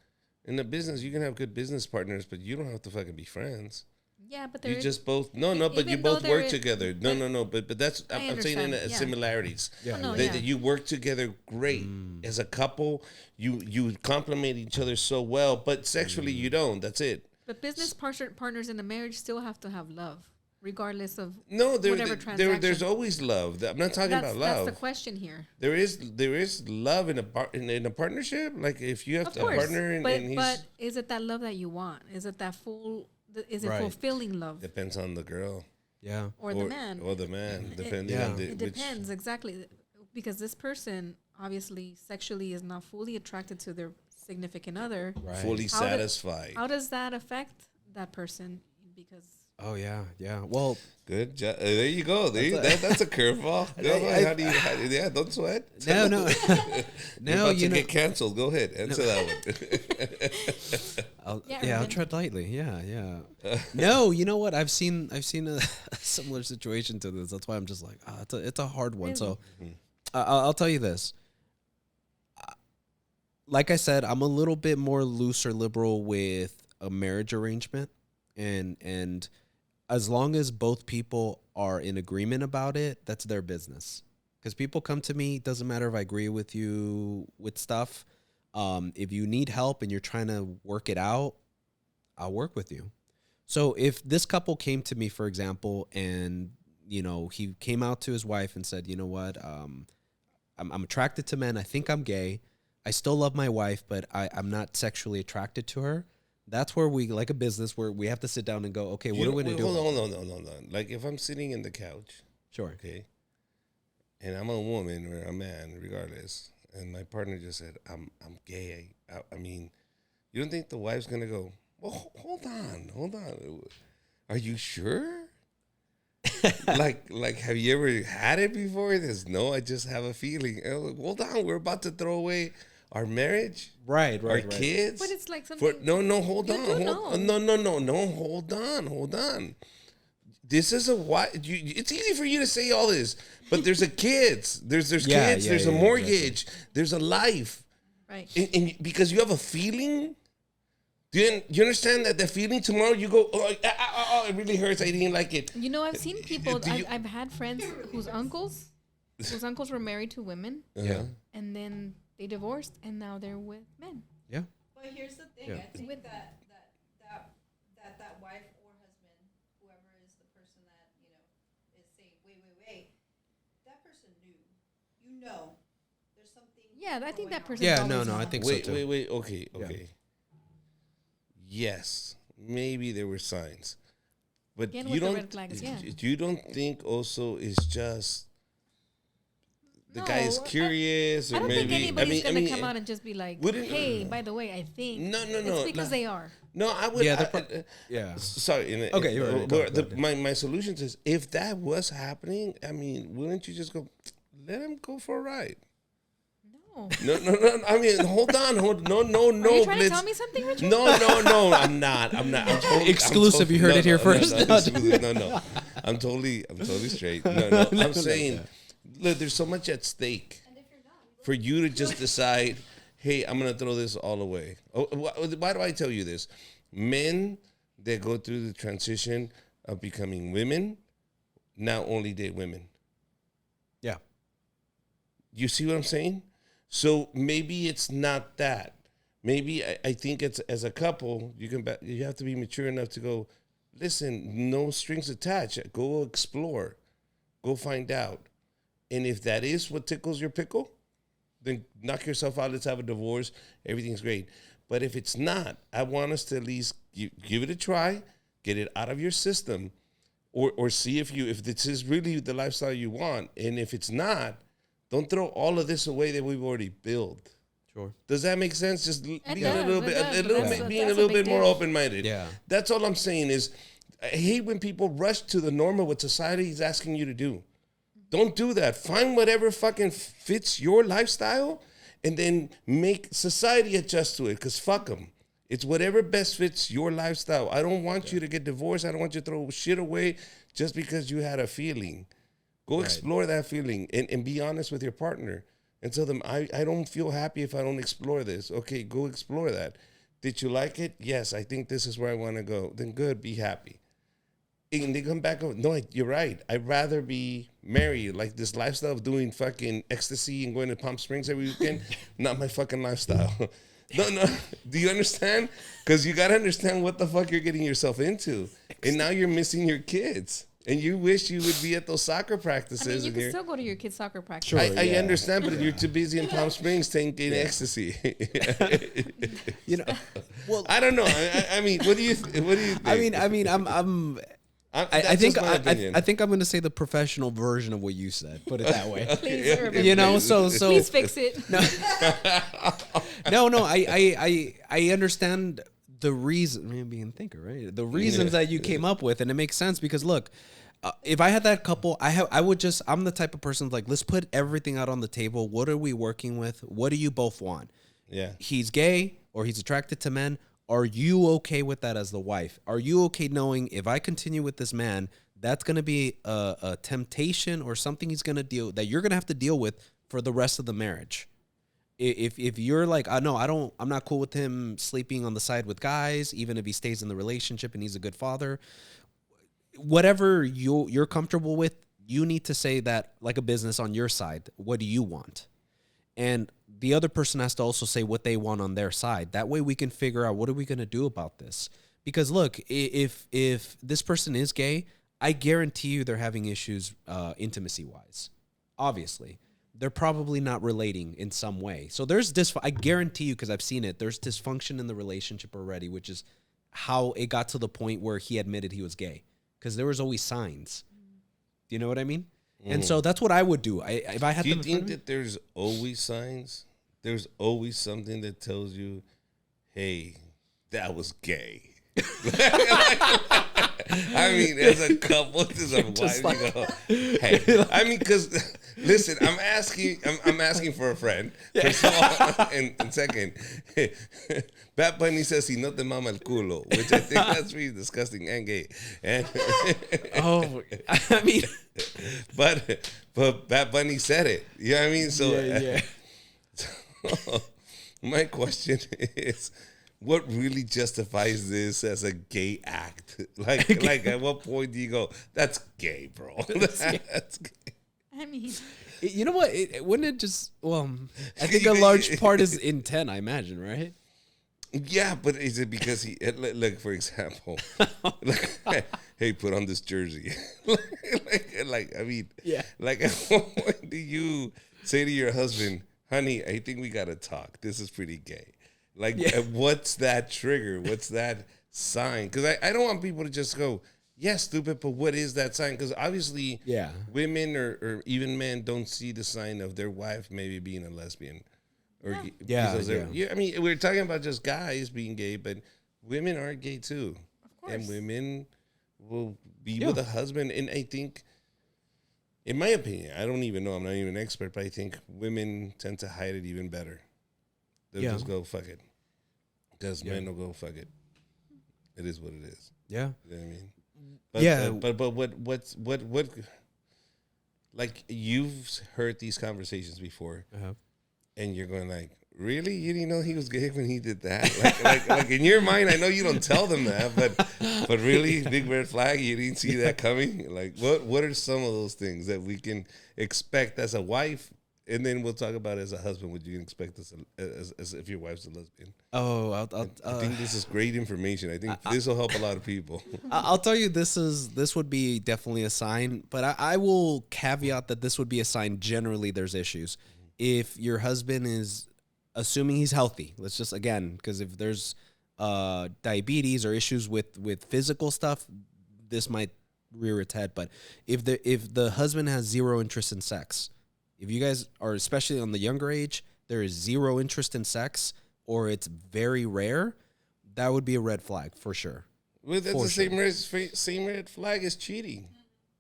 In a business, you can have good business partners, but you don't have to fucking be friends. Yeah, but you just both but you both work together. But that's I'm saying similarities. Yeah, you work together great as a couple. You complement each other so well, but sexually you don't. That's it. But business partners in a marriage still have to have love, regardless of whatever transaction. There's always love. I'm not talking about love. That's the question here. There is love in a partnership. Like if you have a partner but is it that love that you want? Is it that full? Is it fulfilling love? Depends on the girl. Yeah. Or the man. Or the man. Depending on it depends, exactly. Because this person, obviously, sexually is not fully attracted to their significant other. Right. Fully satisfied. How does that affect that person? Because... Oh, yeah. Well... Good job. There you go. That's a curveball. Don't sweat. No. No, you know, get canceled. Go ahead. Answer that one. I'll tread lightly. Yeah. No, you know what? I've seen a similar situation to this. That's why I'm just like, it's a hard one. Really? So I'll tell you this. Like I said, I'm a little bit more loose or liberal with a marriage arrangement, and as long as both people are in agreement about it, that's their business. Because people come to me, it doesn't matter if I agree with you with stuff. If you need help and you're trying to work it out, I'll work with you. So if this couple came to me, for example, and he came out to his wife and said, you know what, I'm attracted to men. I think I'm gay. I still love my wife, but I'm not sexually attracted to her. That's where we, like a business, where we have to sit down and go, okay, what are we going to do? Hold on. Like if I'm sitting in the couch, Sure. okay, and I'm a woman or a man, regardless, and my partner just said, I'm gay. I mean, you don't think the wife's going to go, well, hold on. Are you sure? like, have you ever had it before? There's no, I just have a feeling. Hold on, we're about to throw away our marriage, Right. our kids. But it's like something. Hold on. This is it's easy for you to say all this, but there's a kids, there's kids, there's a mortgage, exactly. There's a life, right? And because you have a feeling. Do you understand that the feeling tomorrow you go, it really hurts. I didn't like it. I've seen people. I've had friends whose uncles were married to women, and then they divorced, and now they're with men. Yeah. But here's the thing: I think that wife or husband, whoever is the person that is saying, wait, that person knew, there's something. Yeah, I think that person. Yeah, no, I think so too. Wait, okay. Yeah. Yes, maybe there were signs, but again, you don't. The red flags, You don't think also it's just the guy is curious, or I don't maybe think anybody's gonna come out and just be like, "Hey, by the way, I think." No. It's because they are. No, I would. Yeah. Sorry. Okay, you're right. My solution is, if that was happening, I mean, wouldn't you just go, let him go for a ride? No. I mean, hold on. No. Are you trying to tell me something, Richard? No. I'm not. Exclusive. You heard it here first. No. I'm totally straight. No. I'm saying, look, there's so much at stake for you to just decide, hey, I'm gonna throw this all away. Why do I tell you this? Men that go through the transition of becoming women now only date women. Yeah. You see what I'm saying? So maybe it's not that. Maybe I think it's, as a couple, you have to be mature enough to go, listen, no strings attached. Go explore. Go find out. And if that is what tickles your pickle, then knock yourself out. Let's have a divorce. Everything's great. But if it's not, I want us to at least give it a try, get it out of your system, or see if this is really the lifestyle you want. And if it's not, don't throw all of this away that we've already built. Sure. Does that make sense? Just being a little bit more open-minded. Yeah. That's all I'm saying is, I hate when people rush to the norm of what society is asking you to do. Don't do that. Find whatever fucking fits your lifestyle and then make society adjust to it, because fuck them. It's whatever best fits your lifestyle. I don't want you to get divorced. I don't want you to throw shit away just because you had a feeling. Go explore that feeling and be honest with your partner and tell them, I don't feel happy if I don't explore this. Okay, go explore that. Did you like it? Yes, I think this is where I want to go. Then good, be happy. And they come back, no, you're right. I'd rather be married, like this lifestyle of doing fucking ecstasy and going to Palm Springs every weekend. Not my fucking lifestyle. No. Do you understand? Because you got to understand what the fuck you're getting yourself into. And now you're missing your kids. And you wish you would be at those soccer practices. I mean, you can still go to your kids' soccer practice. Sure, I understand, but you're too busy in Palm Springs taking ecstasy. Well, I don't know. I mean, what do you think? I think I'm going to say the professional version of what you said. Put it that way. Please, Urban, so please fix it. No. I understand the reason. Man, being a thinker, right? The reasons that you came up with, and it makes sense because look, if I had that couple, I'm the type of person like, let's put everything out on the table. What are we working with? What do you both want? Yeah. He's gay or he's attracted to men. Are you okay with that as the wife? Are you okay knowing if I continue with this man, that's going to be a temptation or something that you're going to have to deal with for the rest of the marriage? If you're like, I'm not cool with him sleeping on the side with guys, even if he stays in the relationship and he's a good father, whatever you're comfortable with, you need to say that like a business on your side. What do you want? And the other person has to also say what they want on their side. That way we can figure out what are we going to do about this. Because look, if this person is gay, I guarantee you they're having issues intimacy-wise. Obviously. They're probably not relating in some way. So there's I guarantee you, because I've seen it, there's dysfunction in the relationship already, which is how it got to the point where he admitted he was gay. Because there was always signs. Do you know what I mean? And so that's what I would do. If I had Do you them think that there's always signs? There's always something that tells you, hey, that was gay. I mean, as a couple, as a wife, you go, hey. I mean, because listen, I'm asking for a friend. First of all, and second, Bad Bunny says he no te mama el culo, which I think that's really disgusting and gay. And I mean, but Bad Bunny said it. You know what I mean? So, so my question is, what really justifies this as a gay act? Like at what point do you go, that's gay, bro? That's gay. I mean, you know what? Wouldn't it just, I think a large part is intent, I imagine, right? Yeah, but is it because he, like for example, like, hey, put on this jersey. I mean, yeah. Like at what point do you say to your husband, honey, I think we got to talk. This is pretty gay. Like, what's that trigger? What's that sign? Because I don't want people to just go, yeah, stupid, but what is that sign? Because obviously, women or even men don't see the sign of their wife maybe being a lesbian. Or I mean, we're talking about just guys being gay, but women are gay too. Of course. And women will be with a husband. And I think, in my opinion, I don't even know, I'm not even an expert, but I think women tend to hide it even better. They'll just go, fuck it. Because men will go, fuck it. It is what it is. Yeah. You know what I mean? But what like, you've heard these conversations before, and you're going like, really? You didn't know he was gay when he did that? Like in your mind, I know you don't tell them that, but really, big red flag, you didn't see that coming? Like, what are some of those things that we can expect as a wife? And then we'll talk about as a husband what you can expect as if your wife's a lesbian. Oh, I think this is great information. I think this will help a lot of people. I'll tell you, this would be definitely a sign, but I will caveat that this would be a sign. Generally, there's issues. If your husband is, assuming he's healthy, let's just, again, because if there's diabetes or issues with physical stuff, this might rear its head. But if the husband has zero interest in sex, if you guys are, especially on the younger age, there is zero interest in sex, or it's very rare, that would be a red flag for sure. Well, that's the same red flag as cheating.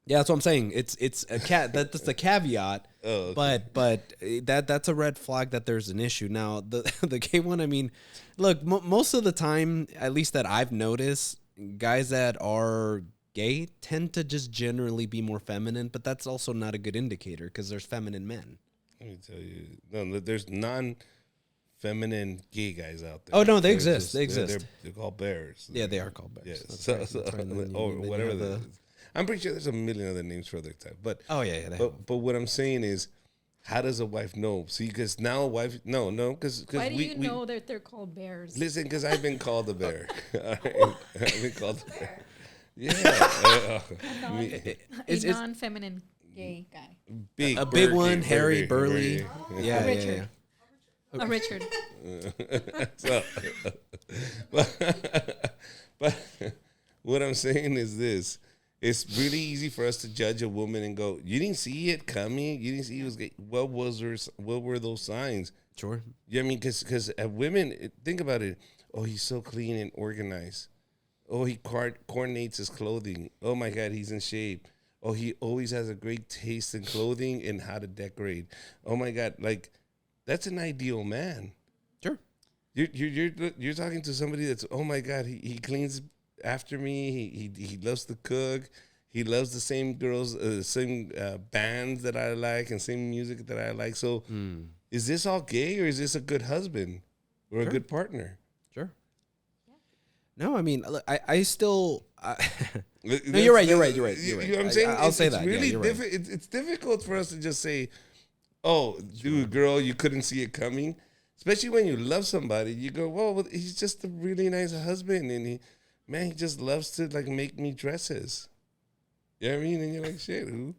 Yeah, that's what I'm saying. It's a that's the caveat. Oh, okay. But that's a red flag that there's an issue. Now the gay one, I mean, look, most of the time, at least that I've noticed, guys that are gay tend to just generally be more feminine, but that's also not a good indicator because there's feminine men. Let me tell you, no, there's non-feminine gay guys out there. Oh no, they exist. They exist. They're called bears. Yeah, they are called bears. Yes. Or whatever. I'm pretty sure there's a million other names for other type. But but what I'm saying is, how does a wife know? See, because now a wife, because why do you know that they're called bears? Listen, because I've been called a bear. All right? I've been called a bear. Yeah, a non-feminine gay guy. A big one, hairy, burly. Yeah, a Richard. A Richard. So, but what I'm saying is this. It's really easy for us to judge a woman and go, you didn't see it coming? You didn't see he was gay? What were those signs? Sure. Yeah, I mean, because women, think about it. Oh, he's so clean and organized. Oh, he coordinates his clothing. Oh, my God, he's in shape. Oh, he always has a great taste in clothing and how to decorate. Oh, my God, like, that's an ideal man. Sure. You're talking to somebody that's, oh, my God, he cleans after me. He loves to cook. He loves the same girls, same bands that I like and same music that I like. So is this all gay or is this a good husband or a good partner? Sure. No, I mean, I still. No, you're right. You're right. You know what I'm saying? I'll say that. Really right. It's difficult for us to just say, "Oh, dude, girl, you couldn't see it coming." Especially when you love somebody, you go, "Well, he's just a really nice husband, and he just loves to like make me dresses." You know what I mean? And you're like, shit, who?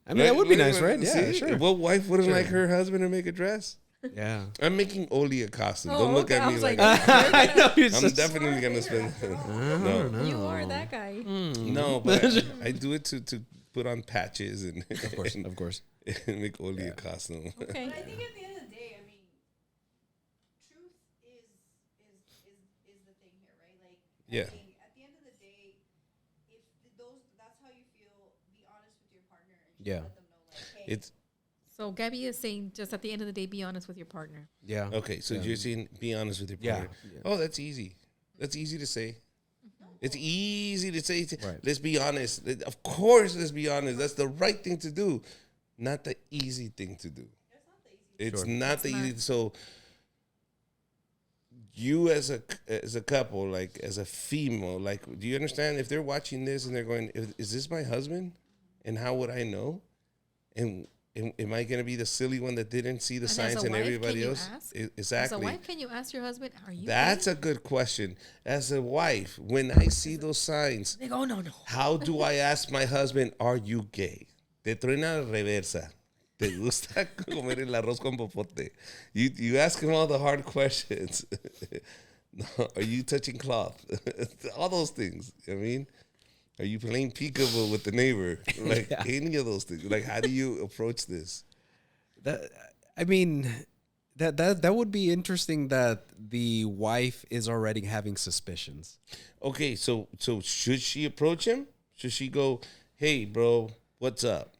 I mean, that would be nice, right? Yeah, See? sure. What wife wouldn't like her husband to make a dress? Yeah. I'm making Oli a costume. Oh, Don't look okay. at I me was like, like, I know you're I'm just, definitely gonna spend. No, You are that guy. no, but I do it to put on patches and of course. and make Oli a costume. Okay. But I think at the end of the day, I mean, truth is the thing here, right? Like, Yeah. I think at the end of the day, if that's how you feel, be honest with your partner and just Yeah. let them know, like, hey, It's So Gabby is saying, just at the end of the day, be honest with your partner. Yeah. okay. So you're saying be honest with your Yeah. partner. Yeah. Oh, that's easy. That's easy to say. It's easy to say. Right. Let's be honest. Of course, let's be honest. That's the right thing to do, not the easy thing to do. It's not the easy. So you as a couple, like as a female, like, do you understand if they're watching this and they're going, is this my husband? And how would I know? And am I going to be the silly one that didn't see the And as signs a and wife, everybody can you else? ask? Exactly. As a wife, can you ask your husband, are you That's gay? a good question. As a wife, when I see those signs, They go, no. how do I ask my husband, are you gay? Te truena reversa. ¿Te gusta comer el arroz con popote? You ask him all the hard questions. No, are you touching cloth? All those things. I mean, are you playing peekaboo with the neighbor? Like any of those things. Like, how do you approach this? That I mean, that would be interesting that the wife is already having suspicions. Okay, so should she approach him? Should she go, hey, bro, what's up?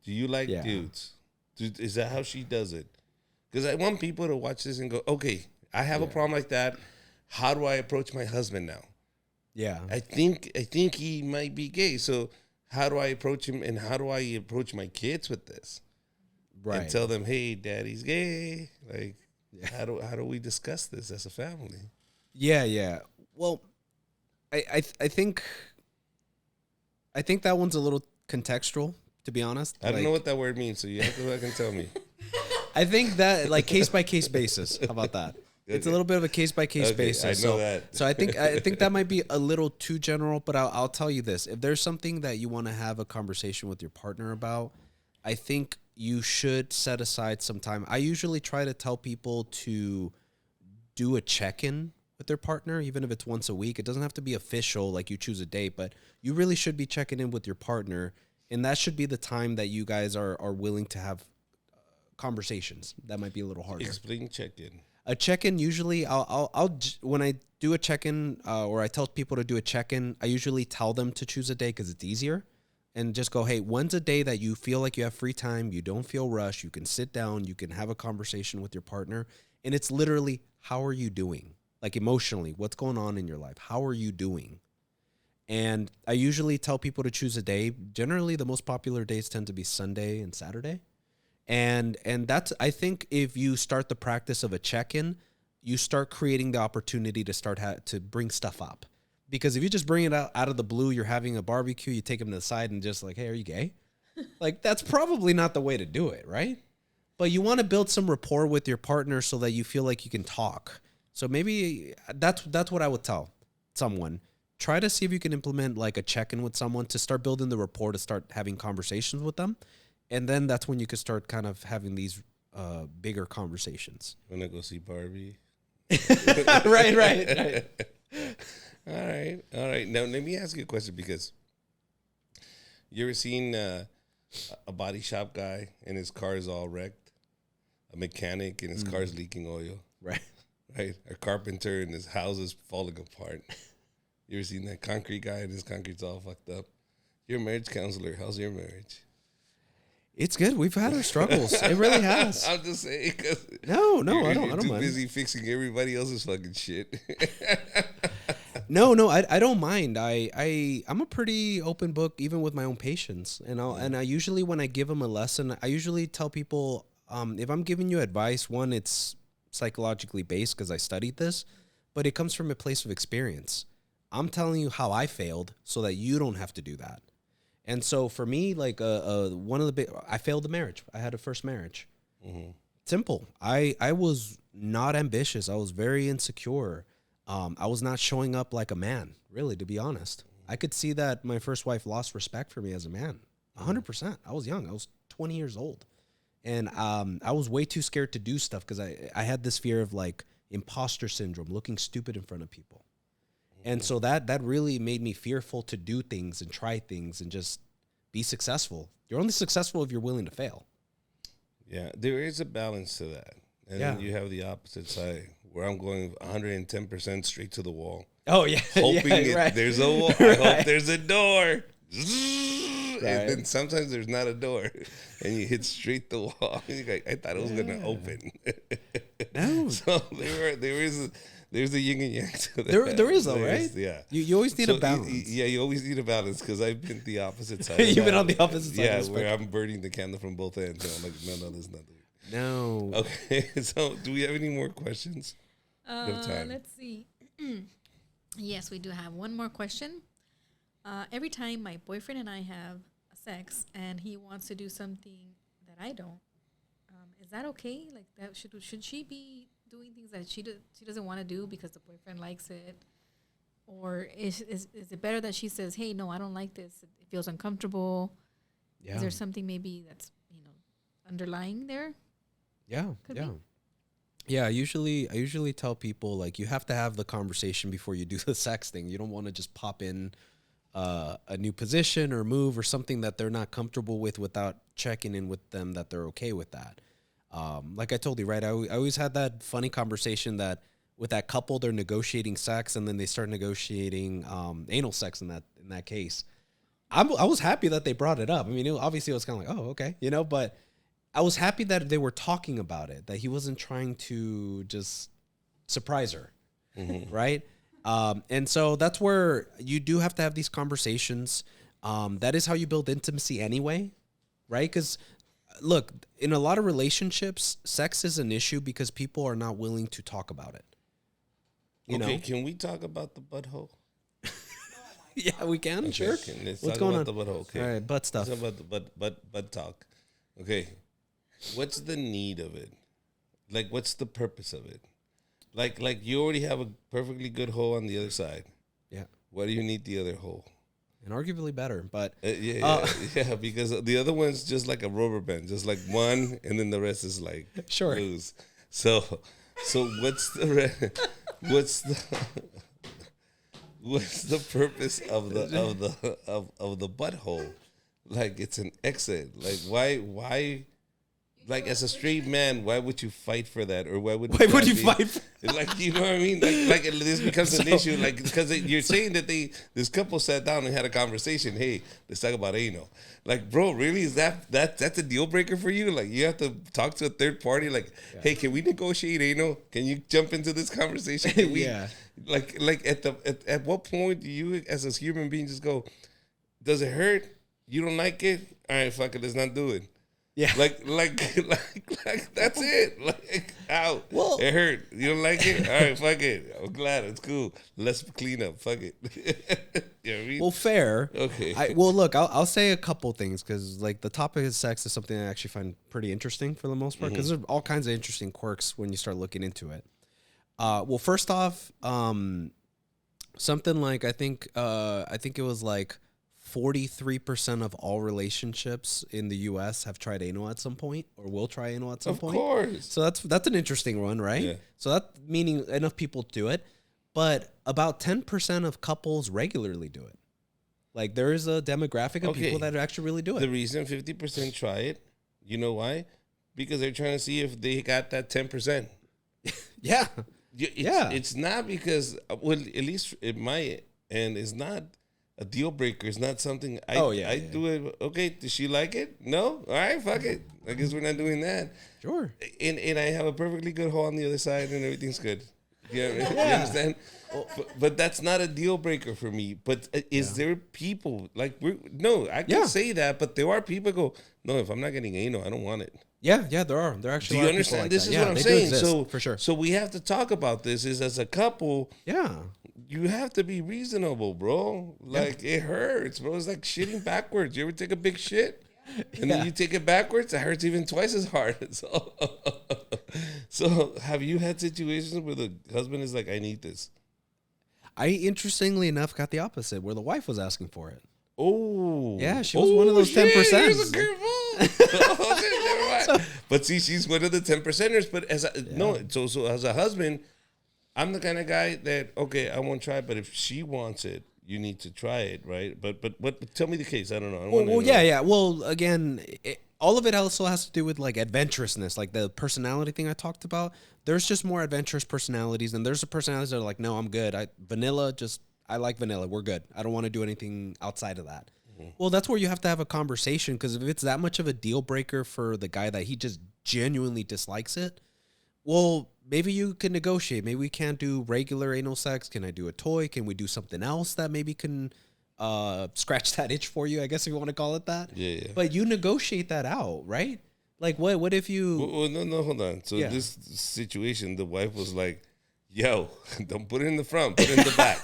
Do you like dudes? Is that how she does it? Because I want people to watch this and go, okay, I have a problem like that. How do I approach my husband now? Yeah. I think he might be gay. So how do I approach him, and how do I approach my kids with this? Right. And tell them, hey, daddy's gay. Like, how do we discuss this as a family? Yeah. Well, I think that one's a little contextual, to be honest. I don't know what that word means, so you have to go back and tell me. I think that like case by case basis. How about that? It's a little bit of a case by case basis. I know that. So I think that might be a little too general, but I'll tell you this: if there's something that you want to have a conversation with your partner about, I think you should set aside some time. I usually try to tell people to do a check-in with their partner, even if it's once a week. It doesn't have to be official, like you choose a date, but you really should be checking in with your partner, and that should be the time that you guys are willing to have conversations. That might be a little harder. Explain check-in. A check-in, usually I'll when I do a check-in or I tell people to do a check-in, I usually tell them to choose a day because it's easier, and just go, hey, when's a day that you feel like you have free time, you don't feel rushed, you can sit down, you can have a conversation with your partner, and it's literally, how are you doing? Like emotionally, what's going on in your life? How are you doing? And I usually tell people to choose a day. Generally, the most popular days tend to be Sunday and Saturday. And that's, I think if you start the practice of a check-in, you start creating the opportunity to start to bring stuff up. Because if you just bring it out of the blue, you're having a barbecue, you take them to the side and just like, hey, are you gay? Like, that's probably not the way to do it, right? But you want to build some rapport with your partner so that you feel like you can talk. So maybe that's what I would tell someone. Try to see if you can implement like a check-in with someone to start building the rapport, to start having conversations with them. And then that's when you could start kind of having these bigger conversations. Wanna go see Barbie? Right. All right. Now let me ask you a question, because you ever seen a body shop guy and his car is all wrecked? A mechanic and his car's leaking oil. Right. Right. A carpenter and his house is falling apart. You ever seen that concrete guy and his concrete's all fucked up? You're a marriage counselor. How's your marriage? It's good. We've had our struggles. It really has. I'm just saying. No, You're I don't too mind. busy fixing everybody else's fucking shit. No, I don't mind. I'm a pretty open book, even with my own patients. And I usually, when I give them a lesson, I usually tell people, if I'm giving you advice, one, it's psychologically based because I studied this, but it comes from a place of experience. I'm telling you how I failed so that you don't have to do that. And so for me, like one of the big, I failed the marriage. I had a first marriage. Mm-hmm. Simple. I was not ambitious. I was very insecure. I was not showing up like a man, really, to be honest. I could see that my first wife lost respect for me as a man. 100%. I was young. I was 20 years old. And I was way too scared to do stuff because I had this fear of like imposter syndrome, looking stupid in front of people. And so that really made me fearful to do things and try things and just be successful. You're only successful if you're willing to fail. Yeah, there is a balance to that. And then you have the opposite side where I'm going 110% straight to the wall. Oh, yeah. Hoping right. there's a wall. I hope there's a door. And then sometimes there's not a door. And you hit straight the wall. You're like, I thought it was going to open. No. So there's a yin and yang to that. There is, though, right? Yeah. You always need a balance. You always need a balance because I've been the opposite side. You've been on the opposite side. Yeah, where I'm burning the candle from both ends. And I'm like, no, there's nothing. No. Okay, so do we have any more questions? We have time. Let's see. Yes, we do have one more question. Every time my boyfriend and I have sex and he wants to do something that I don't, is that okay? Like, that should she be doing things that she doesn't want to do because the boyfriend likes it? Or is it better that she says, hey, no, I don't like this. It feels uncomfortable. Yeah. Is there something maybe that's, underlying there? Yeah. Could yeah. be. Yeah, I usually tell people, like, you have to have the conversation before you do the sex thing. You don't want to just pop in a new position or move or something that they're not comfortable with without checking in with them that they're okay with that. Like I told you, right? I always had that funny conversation that with that couple, they're negotiating sex and then they start negotiating anal sex in that case. I was happy that they brought it up. I mean, obviously it was kind of like, oh, okay, but I was happy that they were talking about it, that he wasn't trying to just surprise her, right? And so that's where you do have to have these conversations. That is how you build intimacy anyway, right? Because, look, in a lot of relationships, sex is an issue because people are not willing to talk about it. You know? Can we talk about the butthole? Yeah, we can, Okay, sure. let's What's talk going about on? the butthole. Okay. All right, butt stuff. Let's talk about the butt talk. Okay. What's the need of it? Like, what's the purpose of it? Like you already have a perfectly good hole on the other side. Yeah. Why do you need the other hole? And arguably better, but... Yeah, because the other one's just like a rubber band, just like one, and then the rest is like Sure. loose. So what's the purpose of the butthole? Like, it's an exit. Like, why? Like, as a straight man, why would you fight for that? Or why would you fight for that? Like, you know what I mean? Like this becomes an issue. Like, because you're saying that this couple sat down and had a conversation. Hey, let's talk about anal. Like, bro, really? Is that's a deal breaker for you? Like, you have to talk to a third party. Like, hey, can we negotiate anal? Can you jump into this conversation? Can we? Yeah. Like at what point do you, as a human being, just go, does it hurt? You don't like it? All right, fuck it. Let's not do it. Yeah. Like that's it. Like, ow. Well, it hurt. You don't like it? All right, fuck it. I'm glad. It's cool. Let's clean up. Fuck it. You know what I mean? Well, fair. Okay. Look, I'll say a couple things because, like, the topic of sex is something I actually find pretty interesting for the most part because there's all kinds of interesting quirks when you start looking into it. Well, first off, something like I think it was like 43% of all relationships in the U.S. have tried anal at some point or will try anal at some point. Of course. So that's an interesting one, right? Yeah. So that meaning enough people do it, but about 10% of couples regularly do it. Like, there is a demographic of people that actually really do it. The reason 50% try it, you know why? Because they're trying to see if they got that 10%. Yeah. It's not because, well, at least it might, and it's not a deal breaker. It's not something I do it. Okay, does she like it? No? All right, fuck it. I guess we're not doing that. Sure. And I have a perfectly good hole on the other side and everything's good. You understand? But that's not a deal breaker for me. But is there people, like, I can say that, but there are people who go, no, if I'm not getting anal, I don't want it. Yeah, there are. There actually Do you are understand? like This that. is what I'm saying. Exist, so for sure. So we have to talk about this. Is as a couple, you have to be reasonable, bro. Like, it hurts, bro. It's like shitting backwards. You ever take a big shit? And then you take it backwards, it hurts even twice as hard. So have you had situations where the husband is like, I need this? I interestingly enough got the opposite, where the wife was asking for it. Oh, Yeah, she was one of those 10%. Here's a curveball. Never mind. But see, she's one of the 10%ers. But so as a husband, I'm the kind of guy that I won't try it, but if she wants it, you need to try it, right? But tell me the case. I don't know. Yeah. Well, again, all of it also has to do with like adventurousness, like the personality thing I talked about. There's just more adventurous personalities, and there's the personalities that are like, no, I'm good. I like vanilla. We're good. I don't want to do anything outside of that. Mm-hmm. Well, that's where you have to have a conversation, because if it's that much of a deal breaker for the guy that he just genuinely dislikes it, well, maybe you can negotiate. Maybe we can't do regular anal sex. Can I do a toy? Can we do something else that maybe can scratch that itch for you, I guess, if you want to call it that? Yeah. But you negotiate that out, right? Like, what if you... Well, no, hold on. So this situation, the wife was like, yo, don't put it in the front, put it in the back.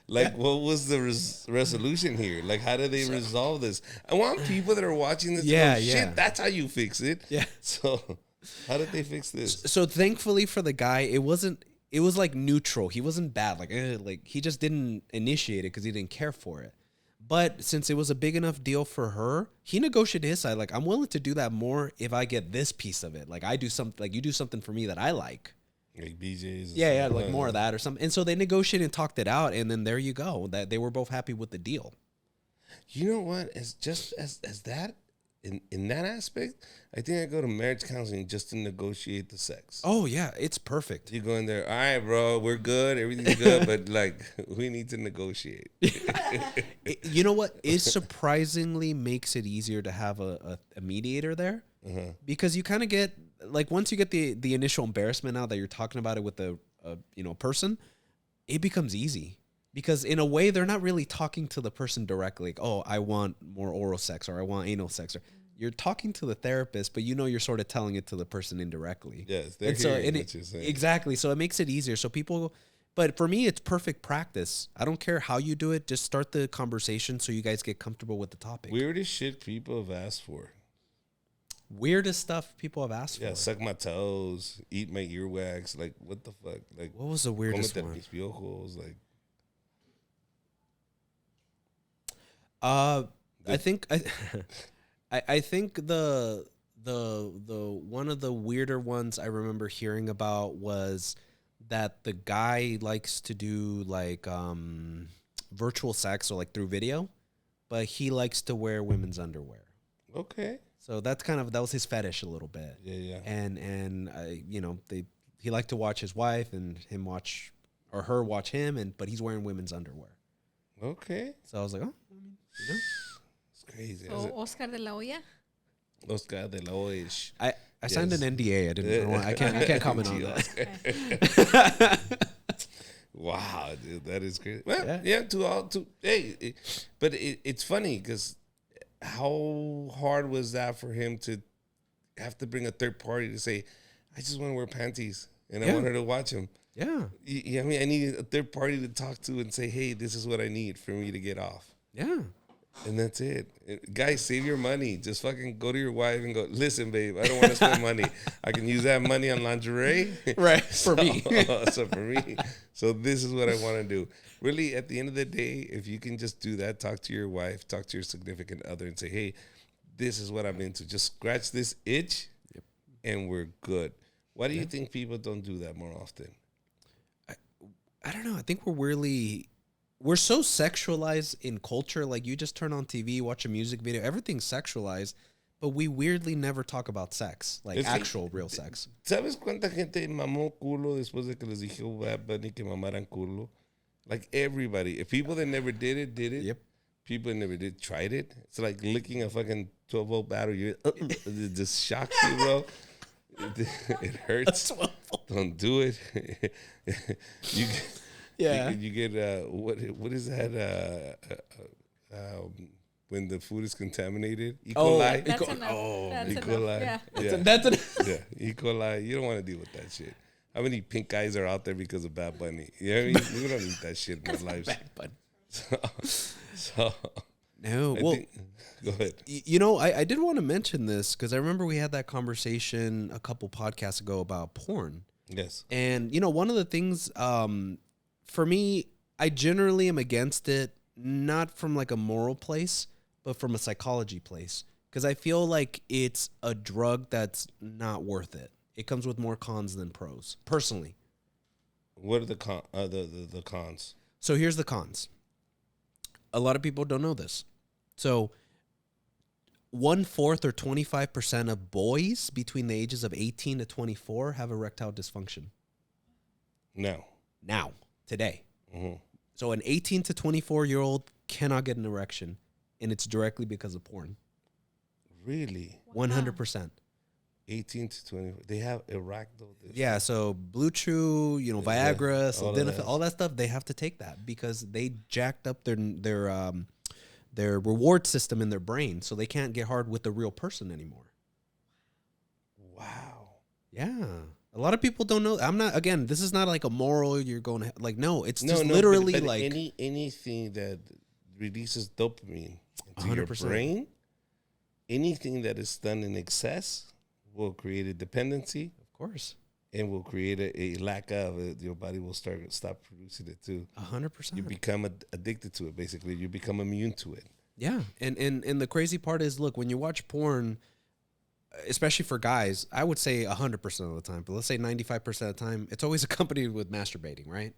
Like, what was the resolution here? Like, how do they resolve this? I want people that are watching this to go, shit, that's how you fix it. Yeah. So, how did they fix this? So, thankfully for the guy, it was like neutral. He wasn't bad. Like he just didn't initiate it because he didn't care for it. But since it was a big enough deal for her, he negotiated his side. Like, I'm willing to do that more if I get this piece of it. Like, I do something, like you do something for me that I like. Like BJ's. Yeah, like more of that or something. And so they negotiated and talked it out, and then there you go. That they were both happy with the deal. You know what? As just as that in that aspect, I think I go to marriage counseling just to negotiate the sex. Oh yeah, it's perfect. You go in there, all right, bro, we're good, everything's good, but like we need to negotiate. You know what? It surprisingly makes it easier to have a mediator there, because you kind of get, like, once you get the initial embarrassment out that you're talking about it with a person, it becomes easy. Because in a way, they're not really talking to the person directly. Like, oh, I want more oral sex, or I want anal sex. Or you're talking to the therapist, but you're sort of telling it to the person indirectly. Yes, they're hearing what you're saying. Exactly. So it makes it easier. So people, but for me, it's perfect practice. I don't care how you do it. Just start the conversation so you guys get comfortable with the topic. Weirdest shit people have asked for. Weirdest stuff people have asked for. Yeah, suck my toes, eat my earwax. Like, what the fuck? Like, what was the weirdest one? Mis piojos, like. I think I think the one of the weirder ones I remember hearing about was that the guy likes to do like virtual sex, or like through video, but he likes to wear women's underwear. Okay. So that's that was his fetish a little bit. Yeah. And he liked to watch his wife and him watch, or her watch him, but he's wearing women's underwear. Okay. So I was like, oh. It's crazy. So Oscar de la Hoya? Oscar de la Hoya. I signed an NDA. I can't comment on that. Wow, dude, that is crazy. Well, yeah, but it's funny because how hard was that for him to have to bring a third party to say, I just want to wear panties and I want her to watch them. Yeah. I mean, I need a third party to talk to and say, hey, this is what I need for me to get off. Yeah. And that's it. Guys, save your money. Just fucking go to your wife and go, listen, babe, I don't want to spend money. I can use that money on lingerie. Right, for me. So for me. So this is what I want to do. Really, at the end of the day, if you can just do that, talk to your wife, talk to your significant other and say, hey, this is what I'm into. Just scratch this itch and we're good. Why do you think people don't do that more often? I don't know. I think we're so sexualized in culture. Like, you just turn on TV, watch a music video, everything's sexualized, but we weirdly never talk about sex, like actual real sex. ¿Sabes cuánta gente mamó culo después de que les dijo Bad Bunny que mamaran culo? Like, everybody. If people that never did it, did it. Yep. People that never did, tried it. It's like licking a fucking 12-volt battery. It just shocks you, bro. It hurts. Don't do it. You get what is that? When the food is contaminated, E. coli. That's enough. E. coli. Yeah. That's enough. Yeah, E. coli. You don't want to deal with that shit. How many pink eyes are out there because of Bad Bunny? You know what I mean? We don't need that shit in our lives. Bad Bunny. So no. Go ahead. I did want to mention this because I remember we had that conversation a couple podcasts ago about porn. Yes. And one of the things for me, I generally am against it, not from like a moral place, but from a psychology place. Because I feel like it's a drug that's not worth it. It comes with more cons than pros, personally. What are the cons? So here's the cons. A lot of people don't know this. So 1/4 or 25% of boys between the ages of 18 to 24 have erectile dysfunction. No. Now, today. Mm-hmm. So an 18 to 24-year-old cannot get an erection, and it's directly because of porn. Really? 100%. 18 to 20. They have erectile. Yeah, so Blue Chew, Viagra, Yeah, sildenafil, all that stuff, they have to take that because they jacked up their reward system in their brain, so they can't get hard with the real person anymore. Wow. Yeah. A lot of people don't know. This is not like a moral you're going to, like, no, it's just No, literally but like. anything that releases dopamine into your 100%. brain, anything that is done in excess will create a dependency. Of course. And will create a lack of it. Your body will stop producing it too. 100%. You become addicted to it, basically. You become immune to it. Yeah. And the crazy part is, look, when you watch porn, especially for guys, I would say 100% of the time, but let's say 95% of the time, it's always accompanied with masturbating, right?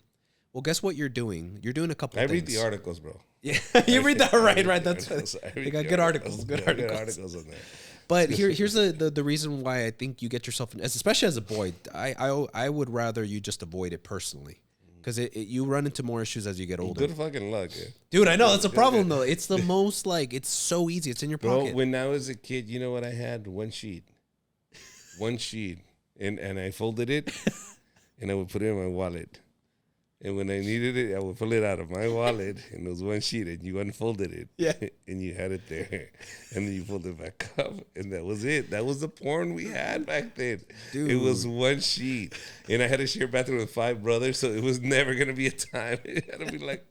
Well, guess what you're doing? You're doing a couple things. I read the articles, bro. Yeah, you read that, right? That's they got good articles. Good articles on there. But here's the reason why I think you get yourself, especially as a boy, I would rather you just avoid it personally. Because you run into more issues as you get older. Good fucking luck, yeah. Dude, I know. That's a problem, though. It's the most, it's so easy. It's in your pocket. Bro, when I was a kid, you know what I had? One sheet. And I folded it, and I would put it in my wallet. And when I needed it, I would pull it out of my wallet, and it was one sheet, and you unfolded it. Yeah. And you had it there. And then you pulled it back up, and that was it. That was the porn we had back then. Dude. It was one sheet. And I had to share a bathroom with 5 brothers, so it was never going to be a time. It had to be like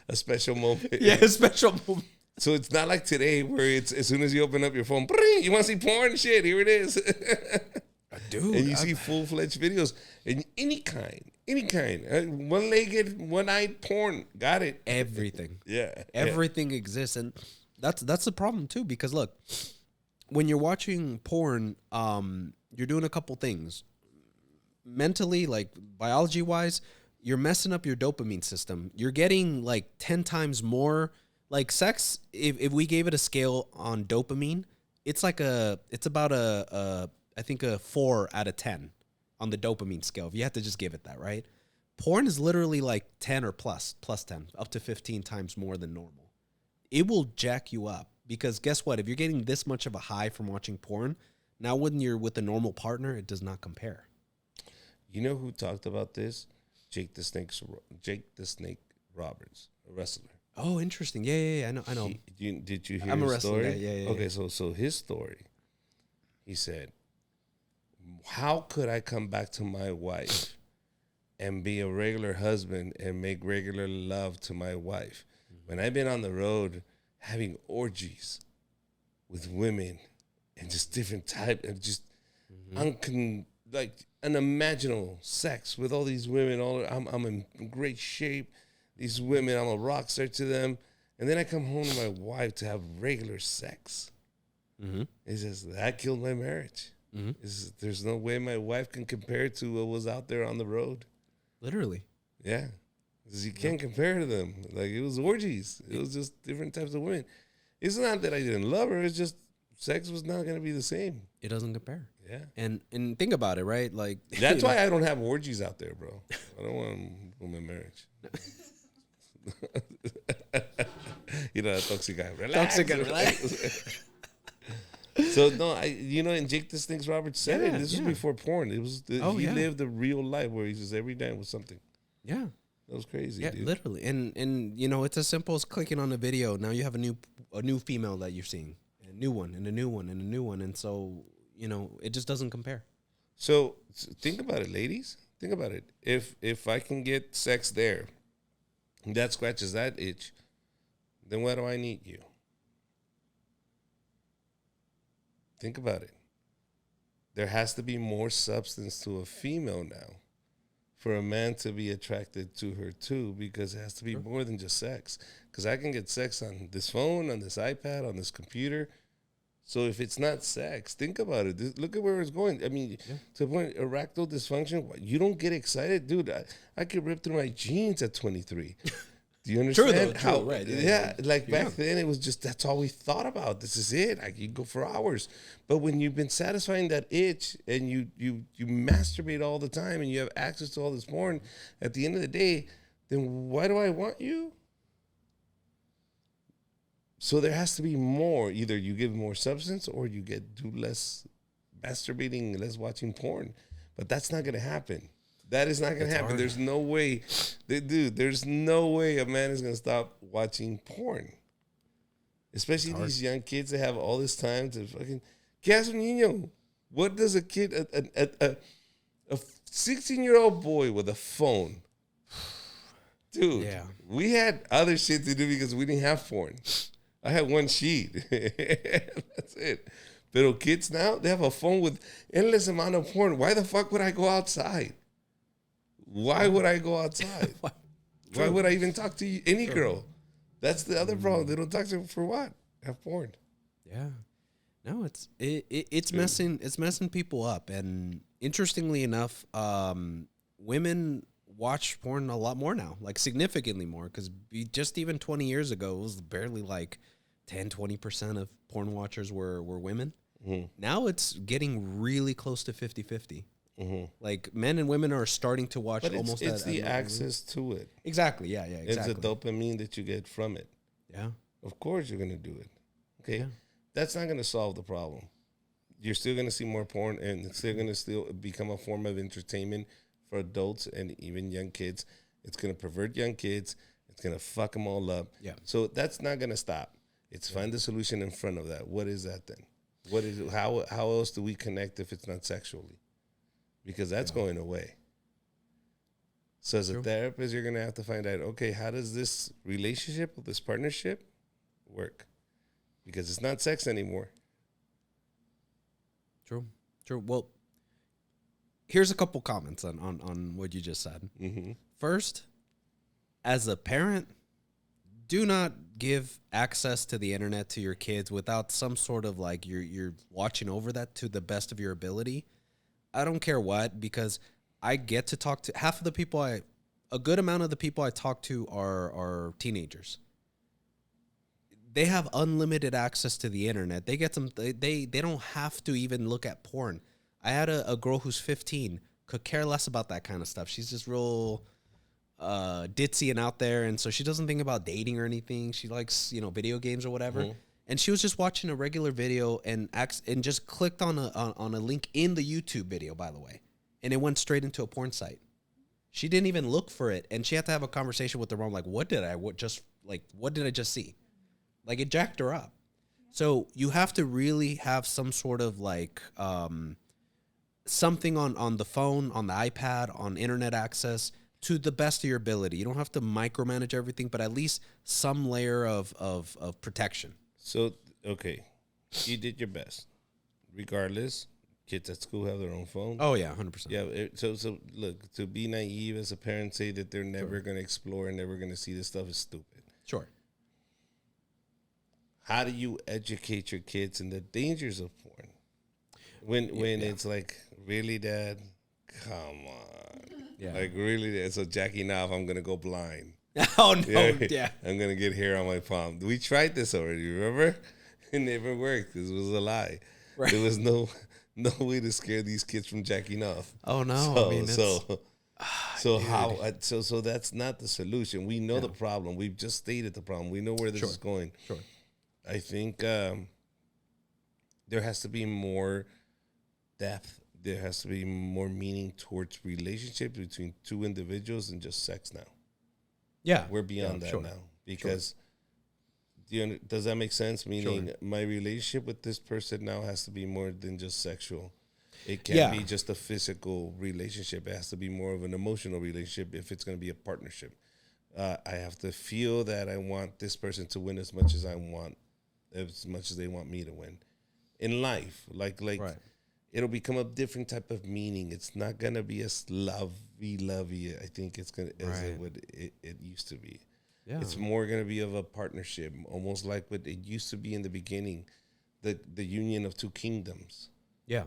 a special moment. Yeah, a special moment. So it's not like today where it's as soon as you open up your phone, you want to see porn? Shit, here it is. Dude. And you see full-fledged videos in any kind. One-legged, one-eyed porn. Got it. Everything. Yeah. Everything exists. And that's the problem, too, because, look, when you're watching porn, you're doing a couple things. Mentally, like biology-wise, you're messing up your dopamine system. You're getting, 10 times more. Like sex, if we gave it a scale on dopamine, it's about I think a 4 out of 10 on the dopamine scale. If you have to just give it that, right? Porn is literally like 10 or plus 10, up to 15 times more than normal. It will jack you up because guess what? If you're getting this much of a high from watching porn, now when you're with a normal partner, it does not compare. You know who talked about this? Jake the Snake Roberts, a wrestler. Oh, interesting. Yeah. I know. Did you hear I'm a his wrestling story? guy. Yeah. Okay, so his story, he said, how could I come back to my wife and be a regular husband and make regular love to my wife when I've been on the road having orgies with women and just different type and just unimaginable sex with all these women. I'm in great shape. These women, I'm a rock star to them. And then I come home to my wife to have regular sex. Mm-hmm. He says, that killed my marriage. Mm-hmm. There's no way my wife can compare to what was out there on the road. Literally. Yeah. Because you can't compare to them. Like, it was orgies. It was just different types of women. It's not that I didn't love her. It's just sex was not going to be the same. It doesn't compare. Yeah. And think about it, right? Like that's why I don't have orgies out there, bro. I don't want them for my marriage. You know, that toxic guy. Relax. So no, and Jake the Snake Roberts said it. This was before porn. It was he lived a real life where he just every day was something. Yeah, that was crazy. Yeah, dude. literally. And it's as simple as clicking on a video. Now you have a new female that you're seeing, a new one, and a new one, and a new one, and so it just doesn't compare. So think about it, ladies. Think about it. If I can get sex there, that scratches that itch, then why do I need you? Think about it. There has to be more substance to a female now for a man to be attracted to her too, because it has to be more than just sex. Because I can get sex on this phone, on this iPad, on this computer. So if it's not sex, think about it. Look at where it's going. I mean, to the point, erectile dysfunction, you don't get excited? Dude, I could rip through my jeans at 23. Do you understand? True, right. Yeah, like back then, it was just, that's all we thought about. This is it. I could go for hours. But when you've been satisfying that itch and you masturbate all the time and you have access to all this porn, at the end of the day, then why do I want you? So there has to be more. Either you give more substance or you do less masturbating, less watching porn. But that's not going to happen. That is not going to happen. Hard. There's no way. Dude, there's no way a man is going to stop watching porn. Especially these young kids that have all this time to fucking... ¿Qué hace un niño? What does a kid... A 16-year-old boy with a phone... Dude, we had other shit to do because we didn't have porn. I had one sheet. That's it. But kids now, they have a phone with endless amount of porn. Why the fuck would I go outside? Why would I go outside? Why would I even talk to any girl? That's the other problem. They don't talk to them for what? Have porn. Yeah. No, it's messing people up. And interestingly enough, women watch porn a lot more now, like significantly more, because just even 20 years ago, it was barely like 10-20% of porn watchers were women. Mm-hmm. Now it's getting really close to 50-50. Mm-hmm. Like men and women are starting to watch, but almost. It's the access to it. Exactly. Yeah. Exactly. It's the dopamine that you get from it. Yeah. Of course you're gonna do it. Okay. Yeah. That's not gonna solve the problem. You're still gonna see more porn, and it's still gonna become a form of entertainment for adults and even young kids. It's gonna pervert young kids. It's gonna fuck them all up. Yeah. So that's not gonna stop. It's find the solution in front of that. What is that then? What is it? How else do we connect if it's not sexually? Because that's going away. So as a therapist, you're going to have to find out, okay, how does this relationship, this partnership work? Because it's not sex anymore. True. Well, here's a couple comments on what you just said. Mm-hmm. First, as a parent, do not give access to the internet to your kids without some sort of like you're watching over that to the best of your ability. I don't care what, because I get to talk to half of the people a good amount of the people I talk to are teenagers. They have unlimited access to the internet. They get some, they don't have to even look at porn. I had a girl who's 15, could care less about that kind of stuff. She's just real ditzy and out there. And so she doesn't think about dating or anything. She likes, video games or whatever. Mm-hmm. And she was just watching a regular video and just clicked on a link in the YouTube video, by the way. And it went straight into a porn site. She didn't even look for it. And she had to have a conversation with her mom, like, what did I just see? Like, it jacked her up. So you have to really have some sort of like something on the phone, on the iPad, on internet access to the best of your ability. You don't have to micromanage everything, but at least some layer of protection. So, okay, you did your best. Regardless, kids at school have their own phone. Oh, yeah, 100%. Yeah, so look, to be naive as a parent, say that they're never going to explore and never going to see this stuff is stupid. Sure. How do you educate your kids in the dangers of porn? When it's like, really, Dad? Come on. Yeah. Like, really, Dad? So jacking off, I'm going to go blind. Oh, no, yeah. I'm going to get hair on my palm. We tried this already, remember? It never worked. This was a lie. Right. There was no way to scare these kids from jacking off. Oh, no. So that's not the solution. We know the problem. We've just stated the problem. We know where this is going. Sure. I think there has to be more depth. There has to be more meaning towards relationships between two individuals than just sex now. Yeah. We're beyond that now. Because does that make sense? Meaning my relationship with this person now has to be more than just sexual. It can't be just a physical relationship. It has to be more of an emotional relationship if it's going to be a partnership. I have to feel that I want this person to win as much as they want me to win. In life, like it'll become a different type of meaning. It's not gonna be as lovey. I think it's gonna as it used to be. Yeah. It's more gonna be of a partnership, almost like what it used to be in the beginning, the union of two kingdoms. Yeah.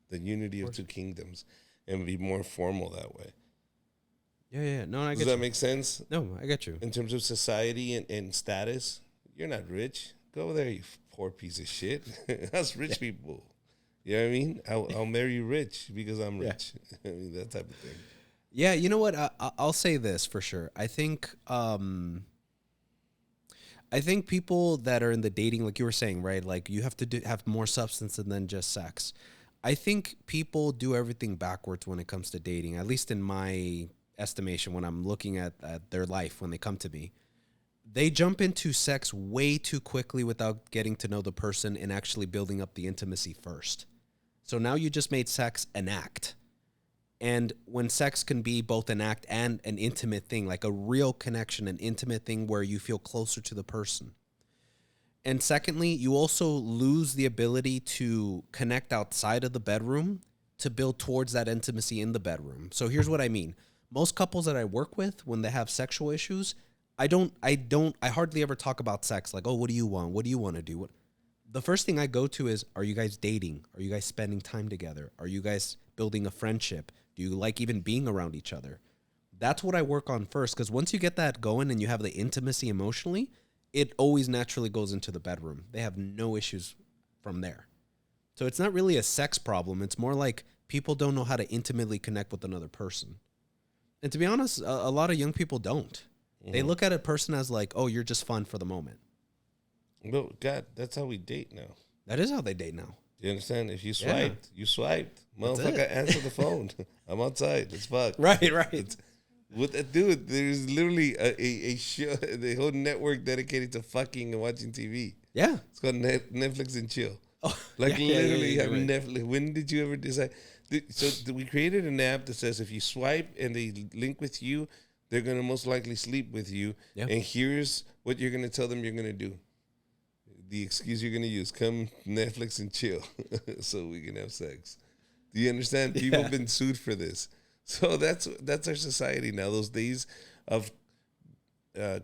The unity of two kingdoms, and be more formal that way. Yeah. No, I get Does you. that make sense? No, I get you. In terms of society and status, you're not rich. Go over there, you poor piece of shit. That's rich people. You know what I mean? I'll marry you rich because I'm rich. I mean, that type of thing. Yeah, you know what? I'll say this for sure. I think people that are in the dating, like you were saying, right? Like you have to have more substance than just sex. I think people do everything backwards when it comes to dating, at least in my estimation when I'm looking at their life when they come to me. They jump into sex way too quickly without getting to know the person and actually building up the intimacy first. So now you just made sex an act. And when sex can be both an act and an intimate thing, like a real connection, an intimate thing where you feel closer to the person. And secondly, you also lose the ability to connect outside of the bedroom to build towards that intimacy in the bedroom. So here's what I mean. Most couples that I work with, when they have sexual issues, I hardly ever talk about sex. Like, oh, what do you want? What do you want to do? The first thing I go to is, are you guys dating? Are you guys spending time together? Are you guys building a friendship? Do you like even being around each other? That's what I work on first, because once you get that going and you have the intimacy emotionally, it always naturally goes into the bedroom. They have no issues from there. So it's not really a sex problem. It's more like people don't know how to intimately connect with another person. And to be honest, a lot of young people don't. Mm-hmm. They look at a person as like, oh, you're just fun for the moment. No, God, that's how we date now. That is how they date now. You understand? If you swiped, you swiped. Motherfucker, answer the phone. I'm outside. Let's fuck. Right. With that dude, there's literally a show, the whole network dedicated to fucking and watching TV. Yeah. It's called Netflix and Chill. Oh, like literally have right. Netflix. When did you ever decide? So we created an app that says if you swipe and they link with you, they're going to most likely sleep with you. Yeah. And here's what you're going to tell them you're going to do. The excuse you're going to use, come Netflix and chill so we can have sex. Do you understand? People have been sued for this. So that's our society now. Those days of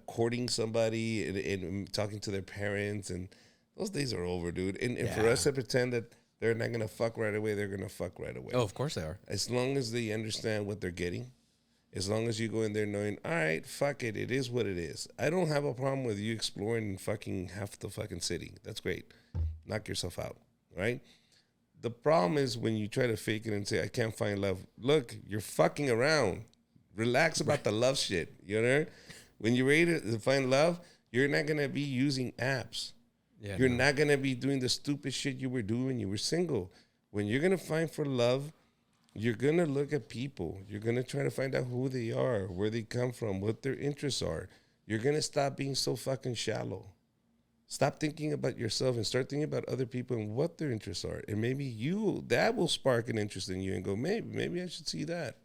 courting somebody and talking to their parents, and those days are over, dude. And for us to pretend that they're not going to fuck right away, they're going to fuck right away. Oh, of course they are. As long as they understand what they're getting, as long as you go in there knowing, all right, fuck it, it is what it is. I don't have a problem with you exploring fucking half the fucking city. That's great. Knock yourself out, right? The problem is when you try to fake it and say, I can't find love. Look, you're fucking around. Relax about the love shit, you know? When you're ready to find love, you're not going to be using apps. Yeah, you're not going to be doing the stupid shit you were doing when you were single. When you're going to find for love, you're going to look at people. You're going to try to find out who they are, where they come from, what their interests are. You're going to stop being so fucking shallow. Stop thinking about yourself and start thinking about other people and what their interests are. And maybe that will spark an interest in you and go, maybe I should see that.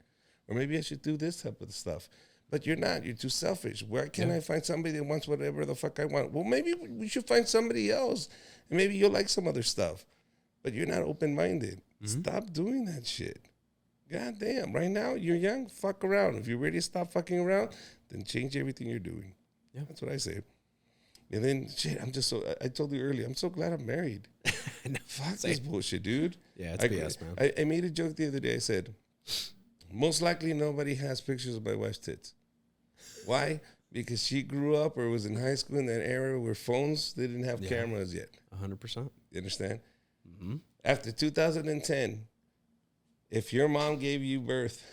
Or maybe I should do this type of stuff. But you're not. You're too selfish. Where can I find somebody that wants whatever the fuck I want? Well, maybe we should find somebody else. And maybe you'll like some other stuff. But you're not open-minded. Mm-hmm. Stop doing that shit. God damn. Right now, you're young. Fuck around. If you're ready to stop fucking around, then change everything you're doing. Yeah. That's what I say. And then, shit, I told you earlier, I'm so glad I'm married. No, fuck this bullshit, dude. Yeah, it's BS, man. I made a joke the other day. I said, most likely nobody has pictures of my wife's tits. Why? Because she grew up or was in high school in that era where phones, they didn't have cameras yet. 100%. You understand? Mm-hmm. After 2010, if your mom gave you birth,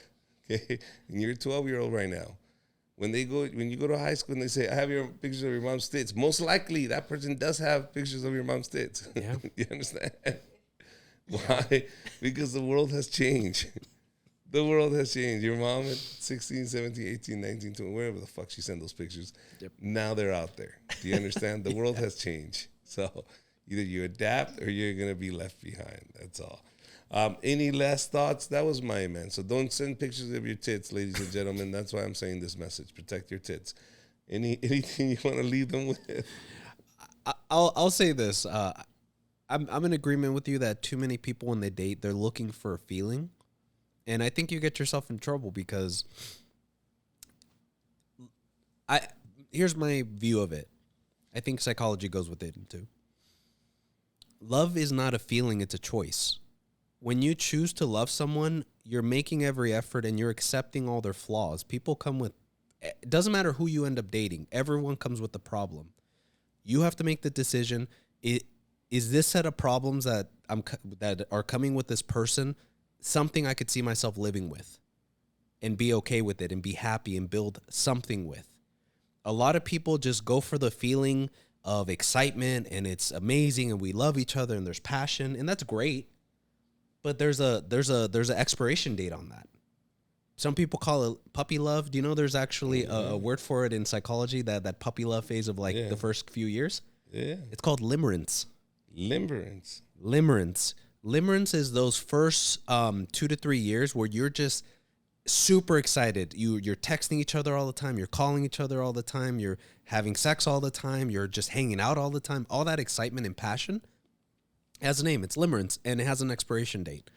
okay, and you're a 12-year-old right now, when you go to high school and they say, I have your pictures of your mom's tits, most likely that person does have pictures of your mom's tits. Yeah. You understand? Why? Because the world has changed. The world has changed. Your mom at 16, 17, 18, 19, 20, wherever the fuck she sent those pictures, now they're out there. Do you understand? The world has changed. So either you adapt or you're going to be left behind. That's all. Any last thoughts? That was my man. So don't send pictures of your tits, ladies and gentlemen. That's why I'm saying this message. Protect your tits. Anything you want to leave them with? I'll say this. I'm in agreement with you that too many people when they date, they're looking for a feeling. And I think you get yourself in trouble because here's my view of it. I think psychology goes with it too. Love is not a feeling, it's a choice. When you choose to love someone, you're making every effort and you're accepting all their flaws. People come with, it doesn't matter who you end up dating, everyone comes with a problem. You have to make the decision. Is this set of problems that that are coming with this person something I could see myself living with and be okay with it and be happy and build something with? A lot of people just go for the feeling of excitement and it's amazing and we love each other and there's passion and that's great. But there's an expiration date on that. Some people call it puppy love. Do you know there's actually a word for it in psychology, that puppy love phase of the first few years? Yeah. It's called limerence. Limerence. Limerence is those first 2 to 3 years where you're just super excited. You're texting each other all the time. You're calling each other all the time. You're having sex all the time. You're just hanging out all the time. All that excitement and passion has a name. It's limerence, and it has an expiration date.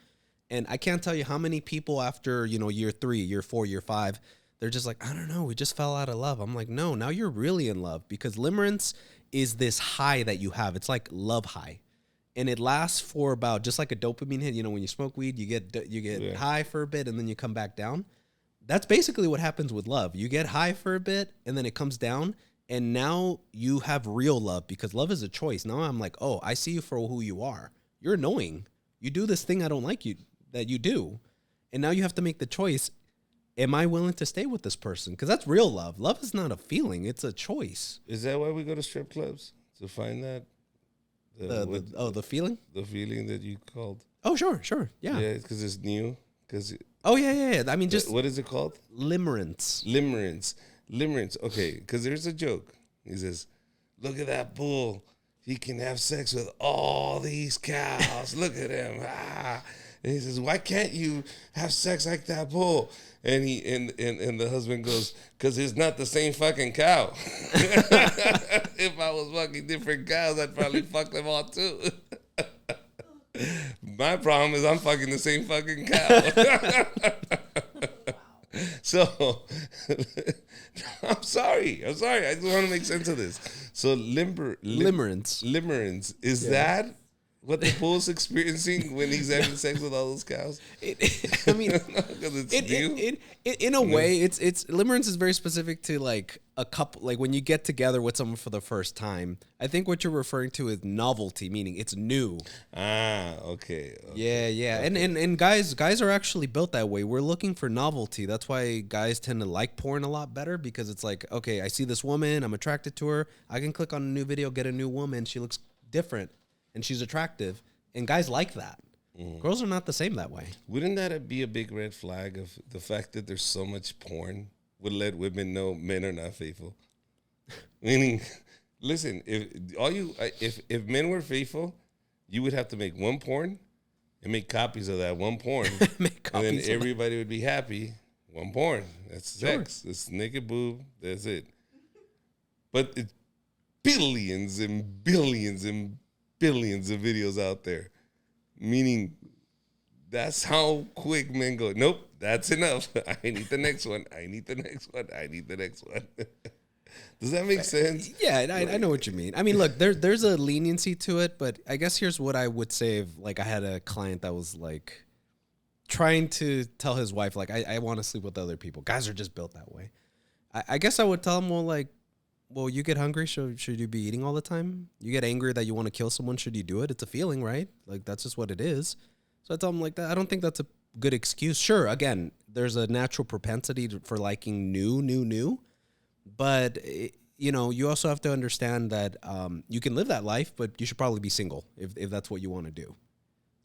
And I can't tell you how many people after, year 3, year 4, year 5, they're just like, I don't know, we just fell out of love. I'm like, no, now you're really in love, because limerence is this high that you have. It's like love high. And it lasts for about, just like a dopamine hit. When you smoke weed, you get high for a bit and then you come back down. That's basically what happens with love. You get high for a bit and then it comes down, and now you have real love, because love is a choice. Now I'm like, oh, I see you for who you are. You're annoying. You do this thing I don't like that you do. And now you have to make the choice. Am I willing to stay with this person? Because that's real love. Love is not a feeling. It's a choice. Is that why we go to strip clubs? To find that? The feeling? The feeling that you called. Oh, sure. Yeah. Yeah, because it's new. Yeah. I mean, just. What is it called? Limerence. Okay, because there's a joke. He says, look at that bull. He can have sex with all these cows. Look at him. Ah. And he says, why can't you have sex like that bull? And the husband goes, because it's not the same fucking cow. If I was fucking different cows, I'd probably fuck them all too. My problem is I'm fucking the same fucking cow. So, I'm sorry. I just want to make sense of this. So, limerence. Is that what the bull's experiencing when he's having sex with all those cows? I mean, in a way, it's limerence is very specific to like a couple, like when you get together with someone for the first time. I think what you're referring to is novelty, meaning it's new. Okay. Yeah. Okay. And guys are actually built that way. We're looking for novelty. That's why guys tend to like porn a lot better, because it's like, okay, I see this woman, I'm attracted to her. I can click on a new video, get a new woman. She looks different and she's attractive. And guys like that. Girls are not the same that way. Wouldn't that be a big red flag of the fact that there's so much porn would let women know men are not faithful? Meaning, listen, if men were faithful, you would have to make one porn and make copies of that one porn, and then everybody would be happy. One porn, that's sex. It's naked boob. That's it. But it's billions and billions and billions of videos out there. Meaning, that's how quick men go, nope, that's enough. I need the next one. Does that make sense? Yeah, I know what you mean. I mean, look, there's a leniency to it, but I guess here's what I would say if, like, I had a client that was, like, trying to tell his wife, like, I want to sleep with other people. Guys are just built that way. I guess I would tell him, well, you get hungry, should you be eating all the time? You get angry that you want to kill someone, should you do it? It's a feeling, right? Like, that's just what it is. So I tell him like that. I don't think that's a good excuse. Sure, again, there's a natural propensity for liking new. But, you also have to understand that you can live that life, but you should probably be single if that's what you want to do.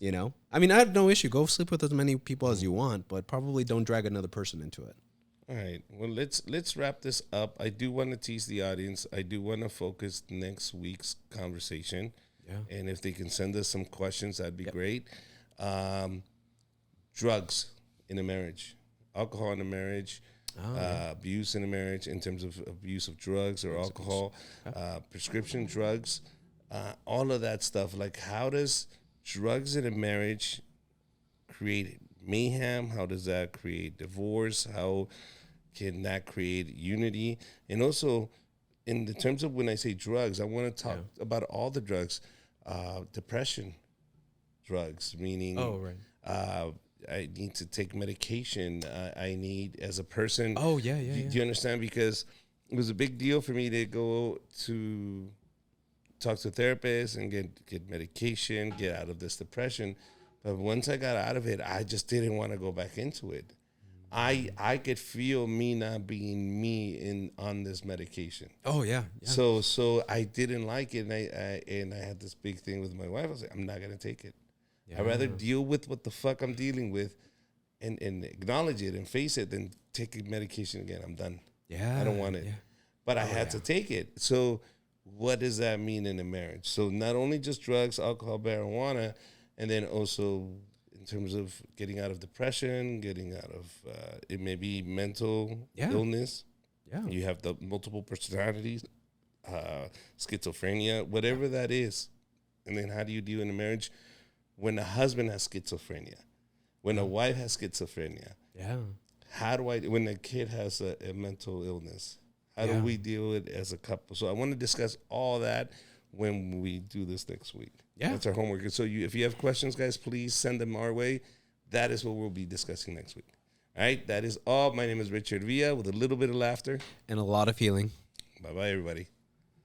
I mean, I have no issue. Go sleep with as many people as you want, but probably don't drag another person into it. All right. Well, let's wrap this up. I do want to tease the audience. I do want to focus next week's conversation. Yeah. And if they can send us some questions, that'd be great. Drugs in a marriage, alcohol in a marriage, abuse in a marriage in terms of abuse of drugs or alcohol, prescription drugs. all of that stuff. Like, how does drugs in a marriage create mayhem? How does that create divorce? How can that create unity? And also, in the terms of when I say drugs, I want to talk about all the drugs. Depression drugs, meaning I need to take medication. I need, as a person. Oh, yeah. Do you understand? Because it was a big deal for me to go to talk to a therapist and get medication, get out of this depression. But once I got out of it, I just didn't want to go back into it. I could feel me not being me on this medication. Oh, yeah. So I didn't like it, and I had this big thing with my wife. I was like, I'm not gonna take it. Yeah. I'd rather deal with what the fuck I'm dealing with, and acknowledge it and face it than take medication again. I'm done. Yeah. I don't want it. Yeah. But I had to take it. So what does that mean in a marriage? So not only just drugs, alcohol, marijuana, and then also in terms of getting out of depression, getting out of it may be mental illness. Yeah. You have the multiple personalities, schizophrenia, whatever that is. And then how do you deal in a marriage when a husband has schizophrenia, when a wife has schizophrenia? Yeah. How do when a kid has a mental illness? How do we deal with it as a couple? So I want to discuss all that when we do this next week. Yeah. That's our homework. And so if you have questions, guys, please send them our way. That is what we'll be discussing next week. All right, that is all. My name is Richard Villa with a little bit of laughter. And a lot of healing. Bye-bye, everybody.